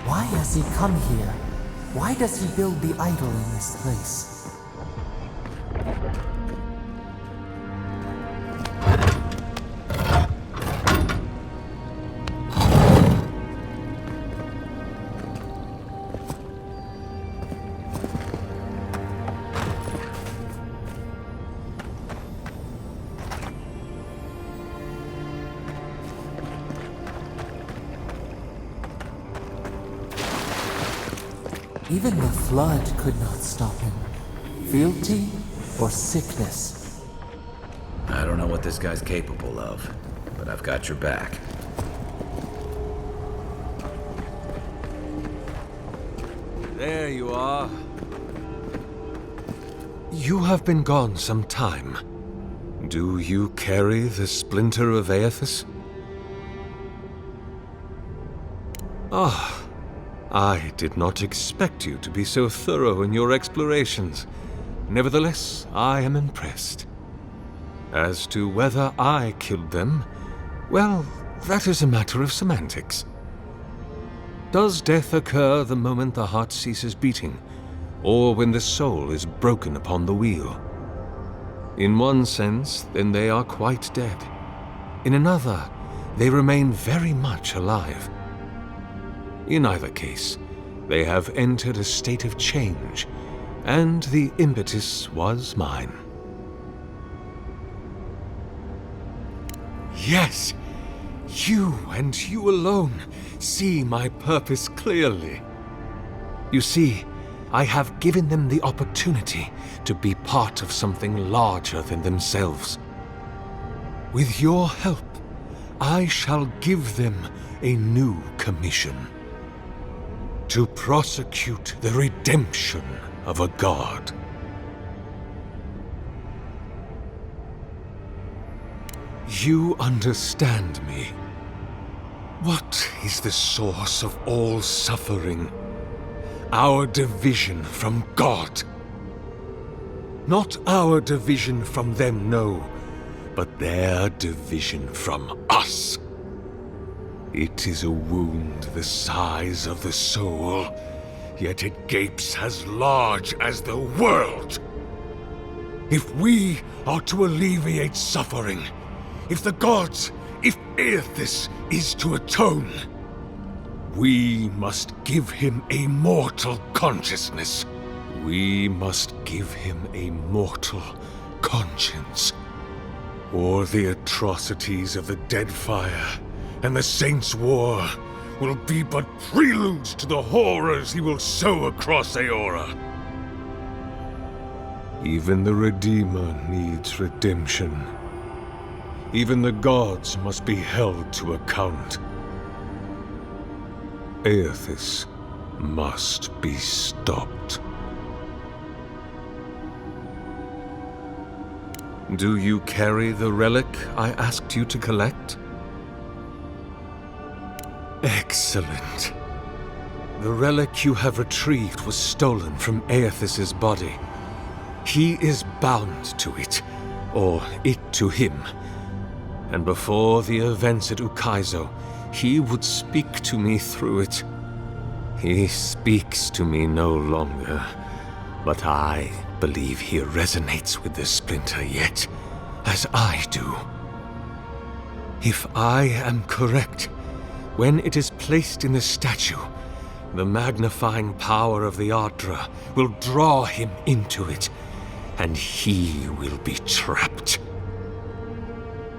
Why has he come here? Why does he build the idol in this place? Even the flood could not stop him. Fealty or sickness? I don't know what this guy's capable of, but I've got your back. There you are. You have been gone some time. Do you carry the splinter of Aethys? Ah. I did not expect you to be so thorough in your explorations. Nevertheless, I am impressed. As to whether I killed them, well, that is a matter of semantics. Does death occur the moment the heart ceases beating, or when the soul is broken upon the wheel? In one sense, then they are quite dead. In another, they remain very much alive. In either case, they have entered a state of change, and the impetus was mine. Yes, you and you alone see my purpose clearly. You see, I have given them the opportunity to be part of something larger than themselves. With your help, I shall give them a new commission. To prosecute the redemption of a god. You understand me. What is the source of all suffering? Our division from God. Not our division from them, no, but their division from us. It is a wound the size of the soul, yet it gapes as large as the world. If we are to alleviate suffering, if the gods, if Aethys is to atone, we must give him a mortal consciousness. We must give him a mortal conscience. Or the atrocities of the Deadfire and the Saints' War will be but preludes to the horrors he will sow across Aora. Even the Redeemer needs redemption. Even the gods must be held to account. Aethys must be stopped. Do you carry the relic I asked you to collect? Excellent. The relic you have retrieved was stolen from Aethys' body. He is bound to it, or it to him. And before the events at Ukaizo, he would speak to me through it. He speaks to me no longer, but I believe he resonates with the splinter yet, as I do. If I am correct, when it is placed in the statue, the magnifying power of the Ardra will draw him into it, and he will be trapped.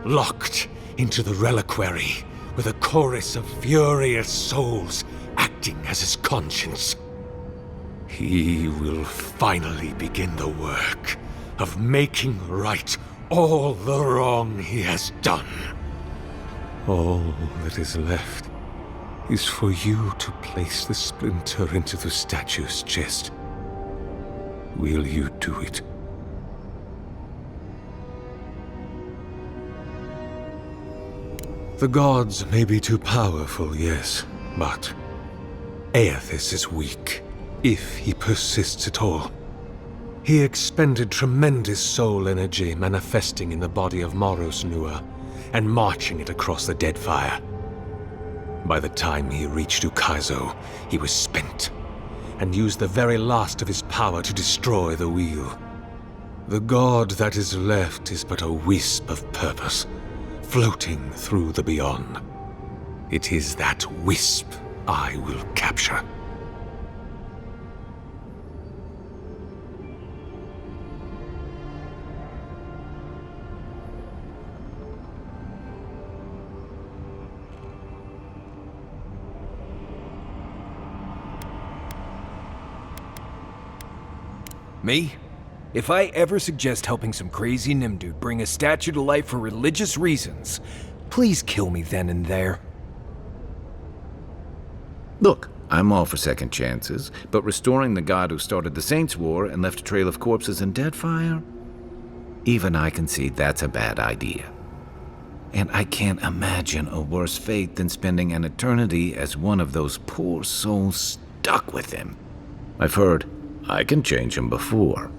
Locked into the reliquary with a chorus of furious souls acting as his conscience. He will finally begin the work of making right all the wrong he has done. All that is left is for you to place the splinter into the statue's chest. Will you do it? The gods may be too powerful, yes, but Aethys is weak, if he persists at all. He expended tremendous soul energy manifesting in the body of Moros Nua and marching it across the Deadfire. By the time he reached Ukaizo, he was spent, and used the very last of his power to destroy the wheel. The god that is left is but a wisp of purpose, floating through the beyond. It is that wisp I will capture. Me? If I ever suggest helping some crazy Nimdude bring a statue to life for religious reasons, please kill me then and there. Look, I'm all for second chances, but restoring the god who started the Saints' War and left a trail of corpses in Deadfire? Even I can see that's a bad idea. And I can't imagine a worse fate than spending an eternity as one of those poor souls stuck with him. I've heard I can change him before.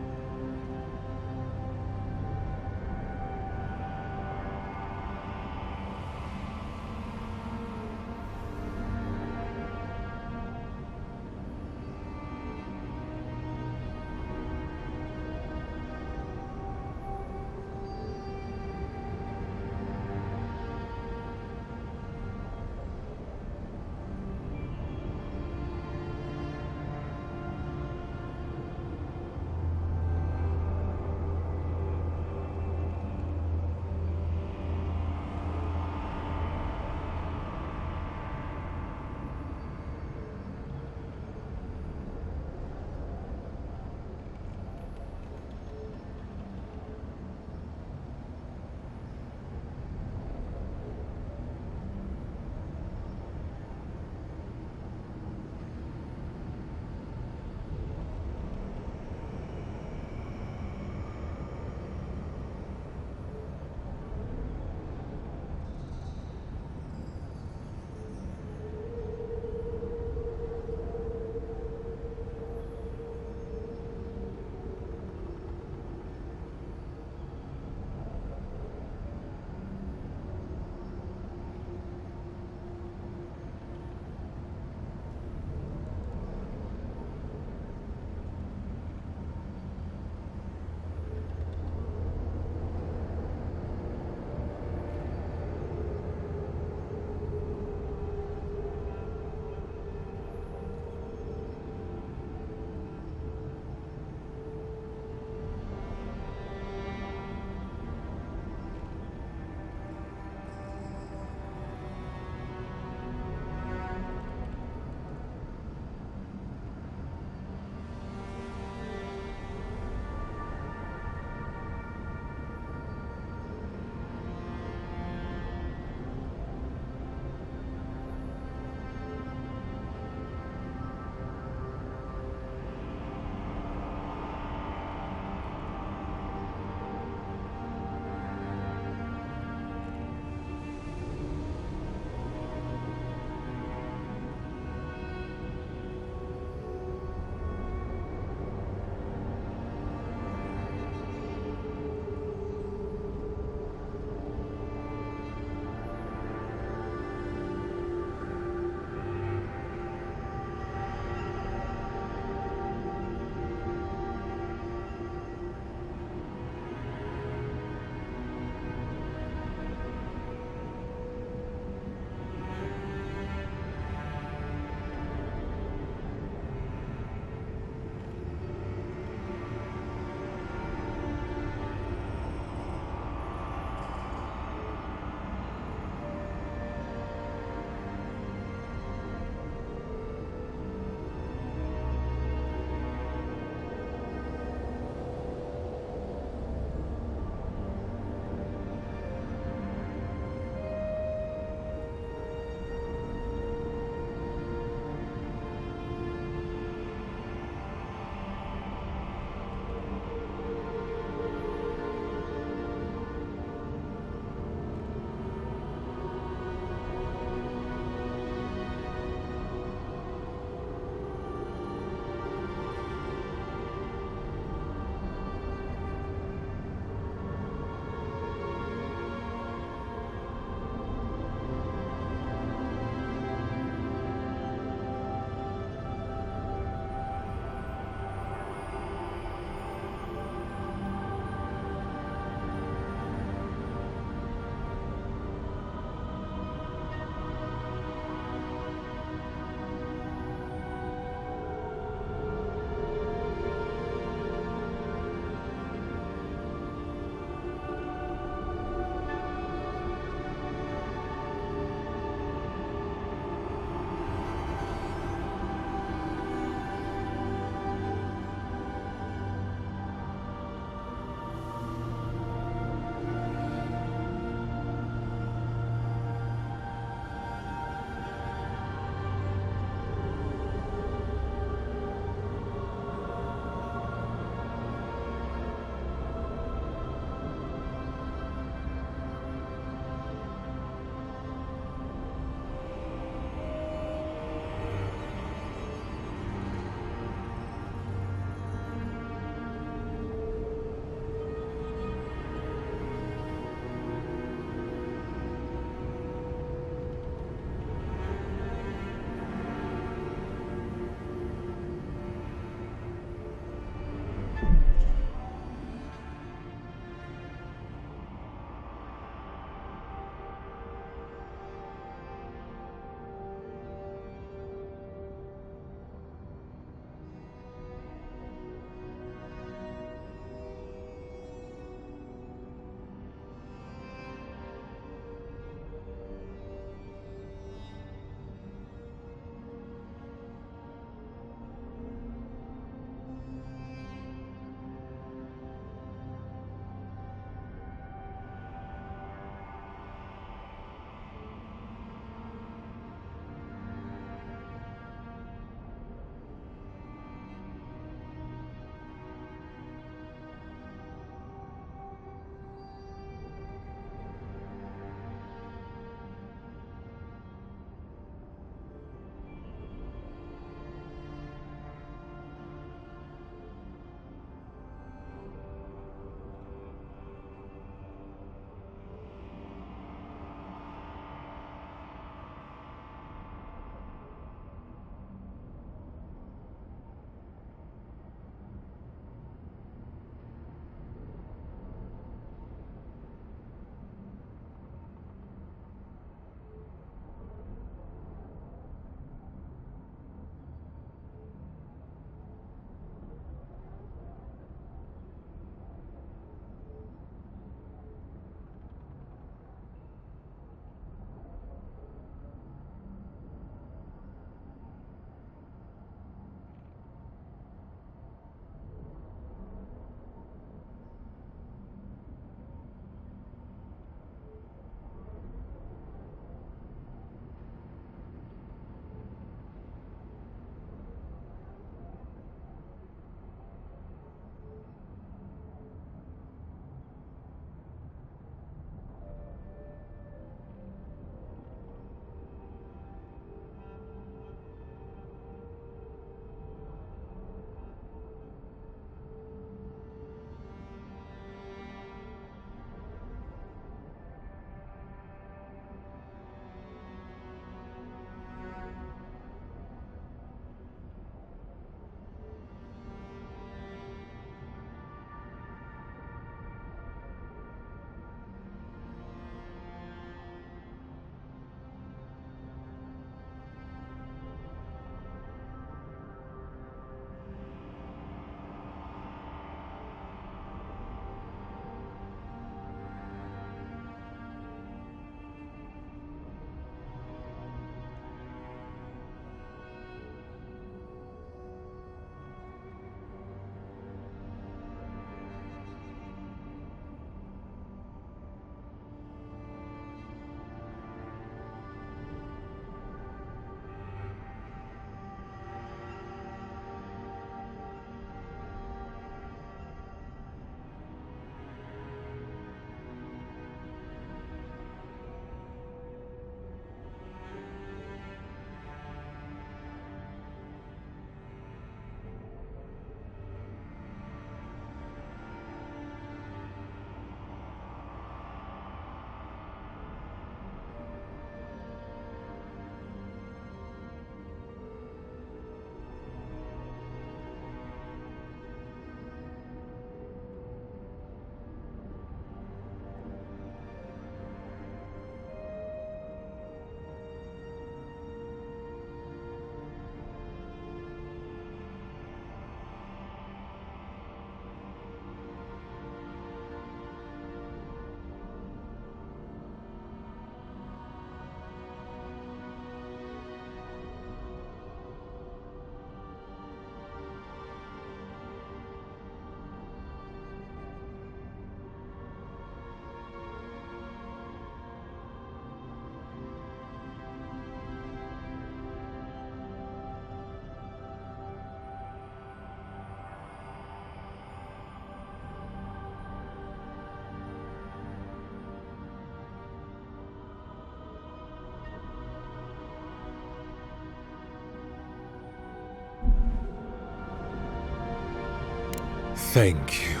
Thank you.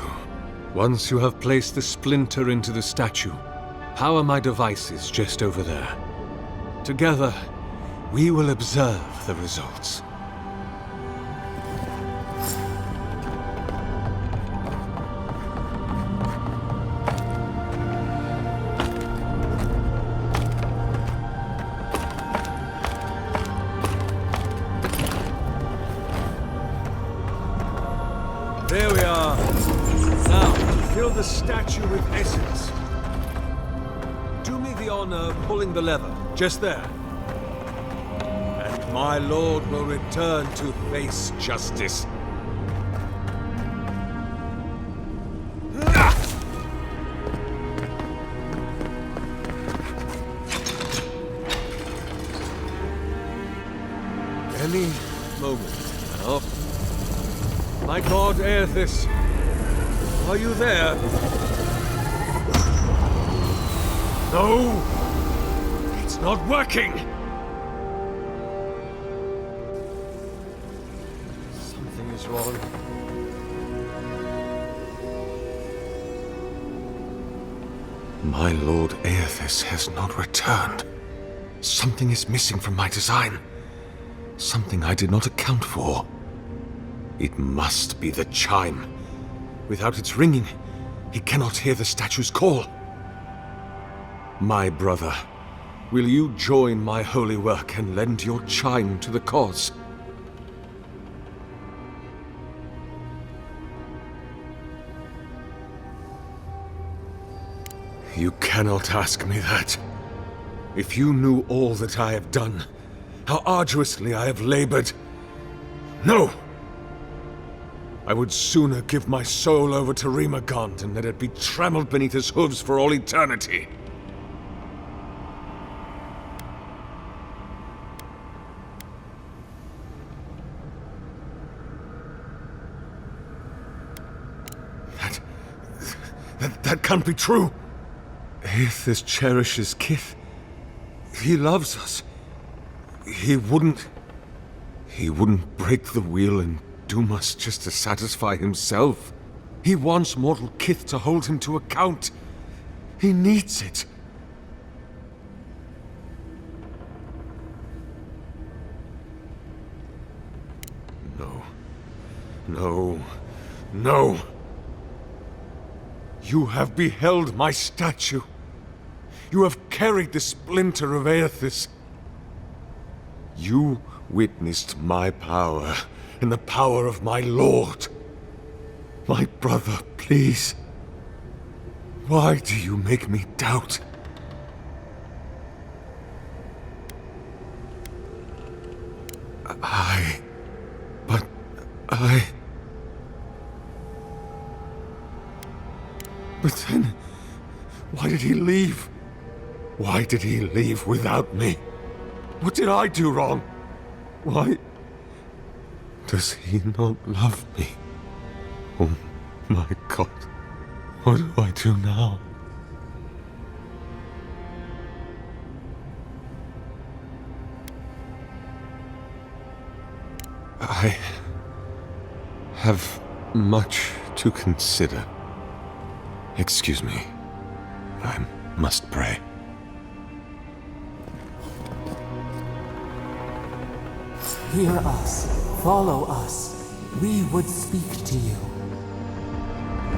Once you have placed the splinter into the statue, power my devices just over there. Together, we will observe the results. There we are. Now, fill the statue with essence. Do me the honor of pulling the lever, just there. And my lord will return to face justice. Any moment now. My god, Aethys, are you there? No! It's not working! Something is wrong. My lord Aethys has not returned. Something is missing from my design. Something I did not account for. It must be the chime. Without its ringing, he cannot hear the statue's call. My brother, will you join my holy work and lend your chime to the cause? You cannot ask me that. If you knew all that I have done, how arduously I have labored. No! I would sooner give my soul over to Rimagant and let it be trampled beneath his hooves for all eternity. That can't be true. Aethys cherishes Kith. He loves us. He wouldn't break the wheel and doom us just to satisfy himself. He wants mortal Kith to hold him to account. He needs it. No. No. No. You have beheld my statue. You have carried the splinter of Aethys. You witnessed my power and the power of my lord. My brother, please. Why do you make me doubt? But then, why did he leave? Why did he leave without me? What did I do wrong? Why does he not love me? Oh my god, what do I do now? I have much to consider. Excuse me. I must pray. Hear us. Follow us. We would speak to you.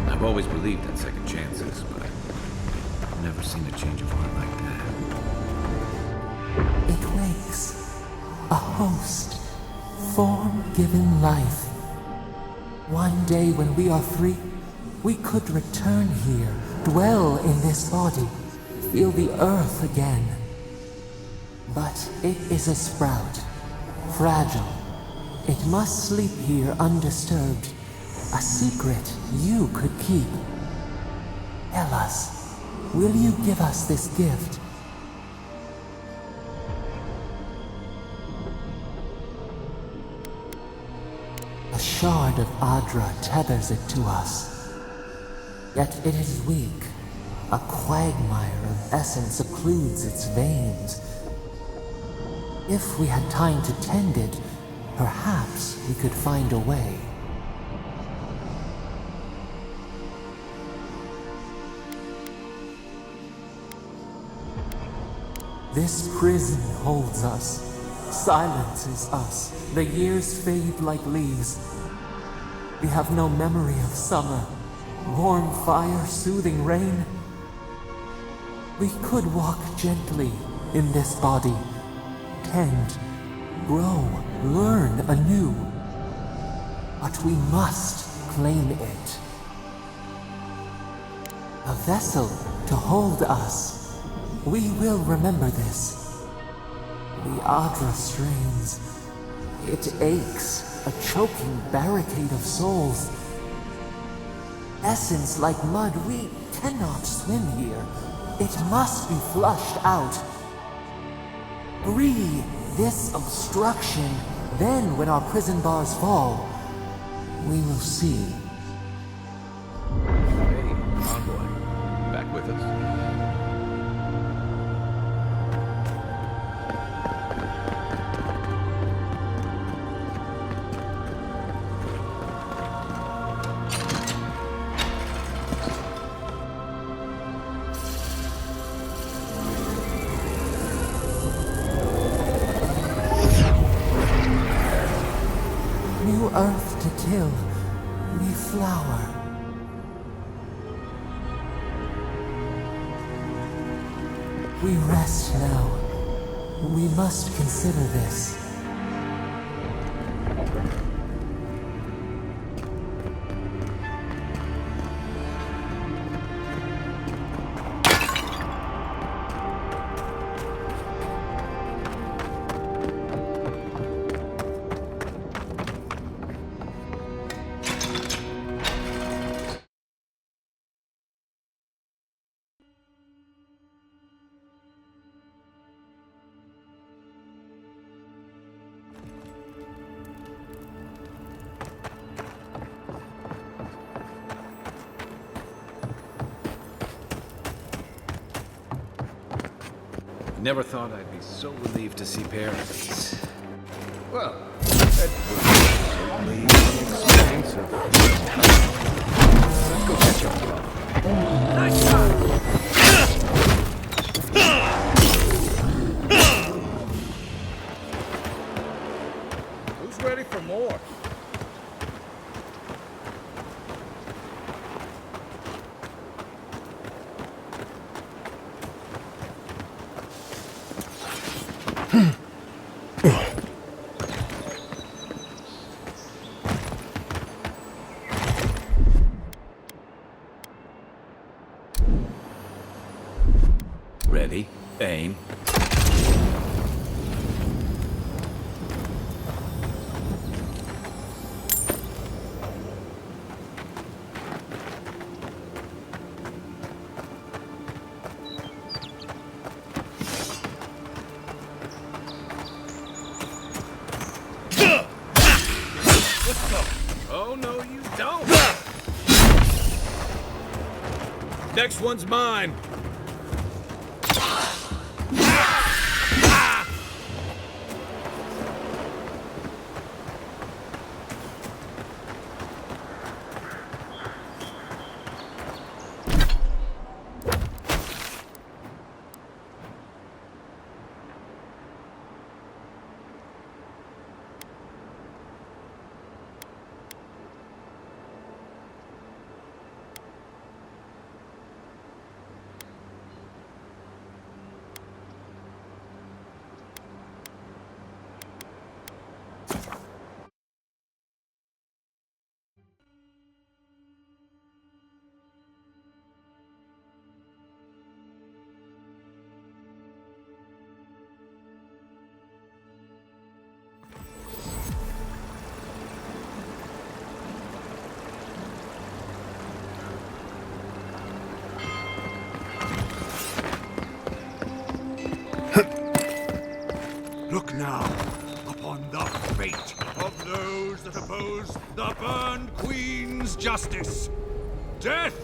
I've always believed in second chances, but I've never seen a change of heart like that. It wakes. A host. Form-given life. One day when we are free, we could return here, dwell in this body, feel the earth again. But it is a sprout, fragile. It must sleep here undisturbed. A secret you could keep. Tell us, will you give us this gift? A shard of Adra tethers it to us. Yet it is weak. A quagmire of essence occludes its veins. If we had time to tend it, perhaps we could find a way. This prison holds us, silences us. The years fade like leaves. We have no memory of summer, warm fire, soothing rain. We could walk gently in this body, tend, grow, learn anew. But we must claim it. A vessel to hold us. We will remember this. The Adra strains. It aches, a choking barricade of souls. Essence like mud, we cannot swim here. It must be flushed out. Free this obstruction. Then, when our prison bars fall, we will see. Hey, Envoy. Back with us? New earth to till, new flower. We rest now. We must consider this. Never thought I'd be so relieved to see paradise. Well, that certainly experience of... Let's go catch up. Nice shot! Who's ready for more? Ready, aim. Oh, no, you don't! Next one's mine! Look now upon the fate of those that oppose the Burn Queen's justice. Death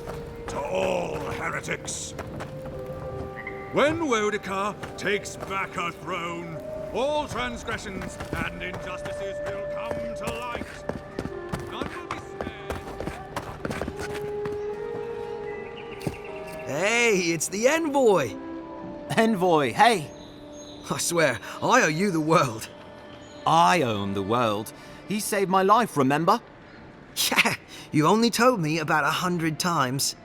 to all heretics. When Wodika takes back her throne, all transgressions and injustices will come to light. None will be spared. Hey, it's the Envoy! Envoy, hey! I swear, I owe you the world. I own the world. He saved my life, remember? Yeah, you only told me about 100 times.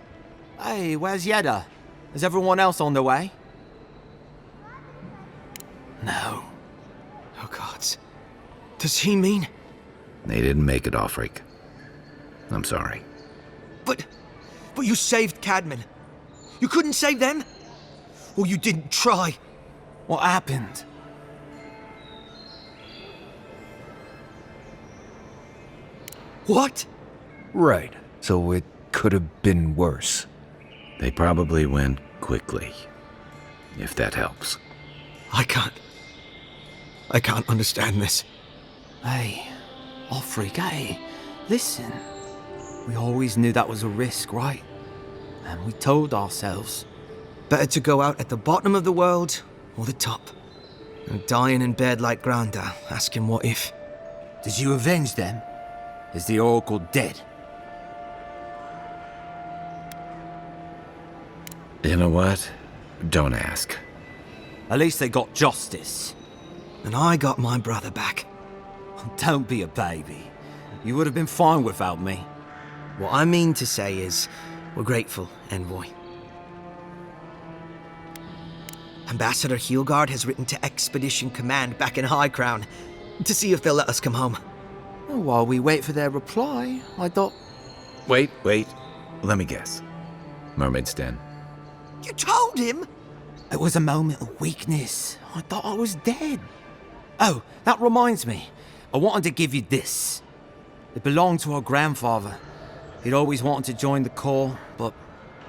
Hey, where's Yeda? Is everyone else on the way? No. Oh, gods. Does he mean... They didn't make it, Offreak. I'm sorry. But you saved Cadman. You couldn't save them? Or you didn't try? What happened? What? Right. So it could have been worse. They probably went quickly, if that helps. I can't understand this. Hey, Offreak, hey, listen. We always knew that was a risk, right? And we told ourselves. Better to go out at the bottom of the world or the top. And dying in bed like Granda, asking what if. Did you avenge them? Is the Oracle dead? You know what? Don't ask. At least they got justice. And I got my brother back. Don't be a baby. You would have been fine without me. What I mean to say is, we're grateful, Envoy. Ambassador Heelgard has written to Expedition Command back in High Crown to see if they'll let us come home. Well, while we wait for their reply, I thought... Wait. Let me guess. Mermaid's Den. You told him? It was a moment of weakness. I thought I was dead. Oh, that reminds me. I wanted to give you this. It belonged to our grandfather. He'd always wanted to join the Corps, but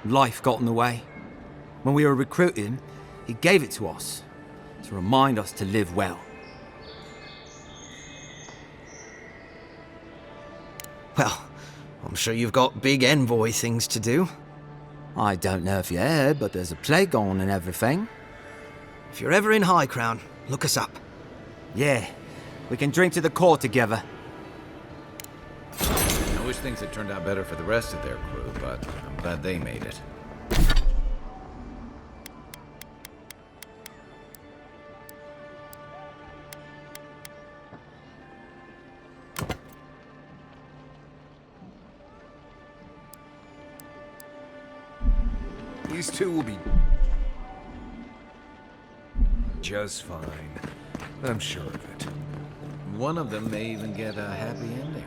life got in the way. When we were recruiting, he gave it to us to remind us to live well. Well, I'm sure you've got big envoy things to do. I don't know if you heard, but there's a plague on and everything. If you're ever in High Crown, look us up. Yeah, we can drink to the Corps together. I wish things had turned out better for the rest of their crew, but I'm glad they made it. These two will be just fine. I'm sure of it. One of them may even get a happy ending.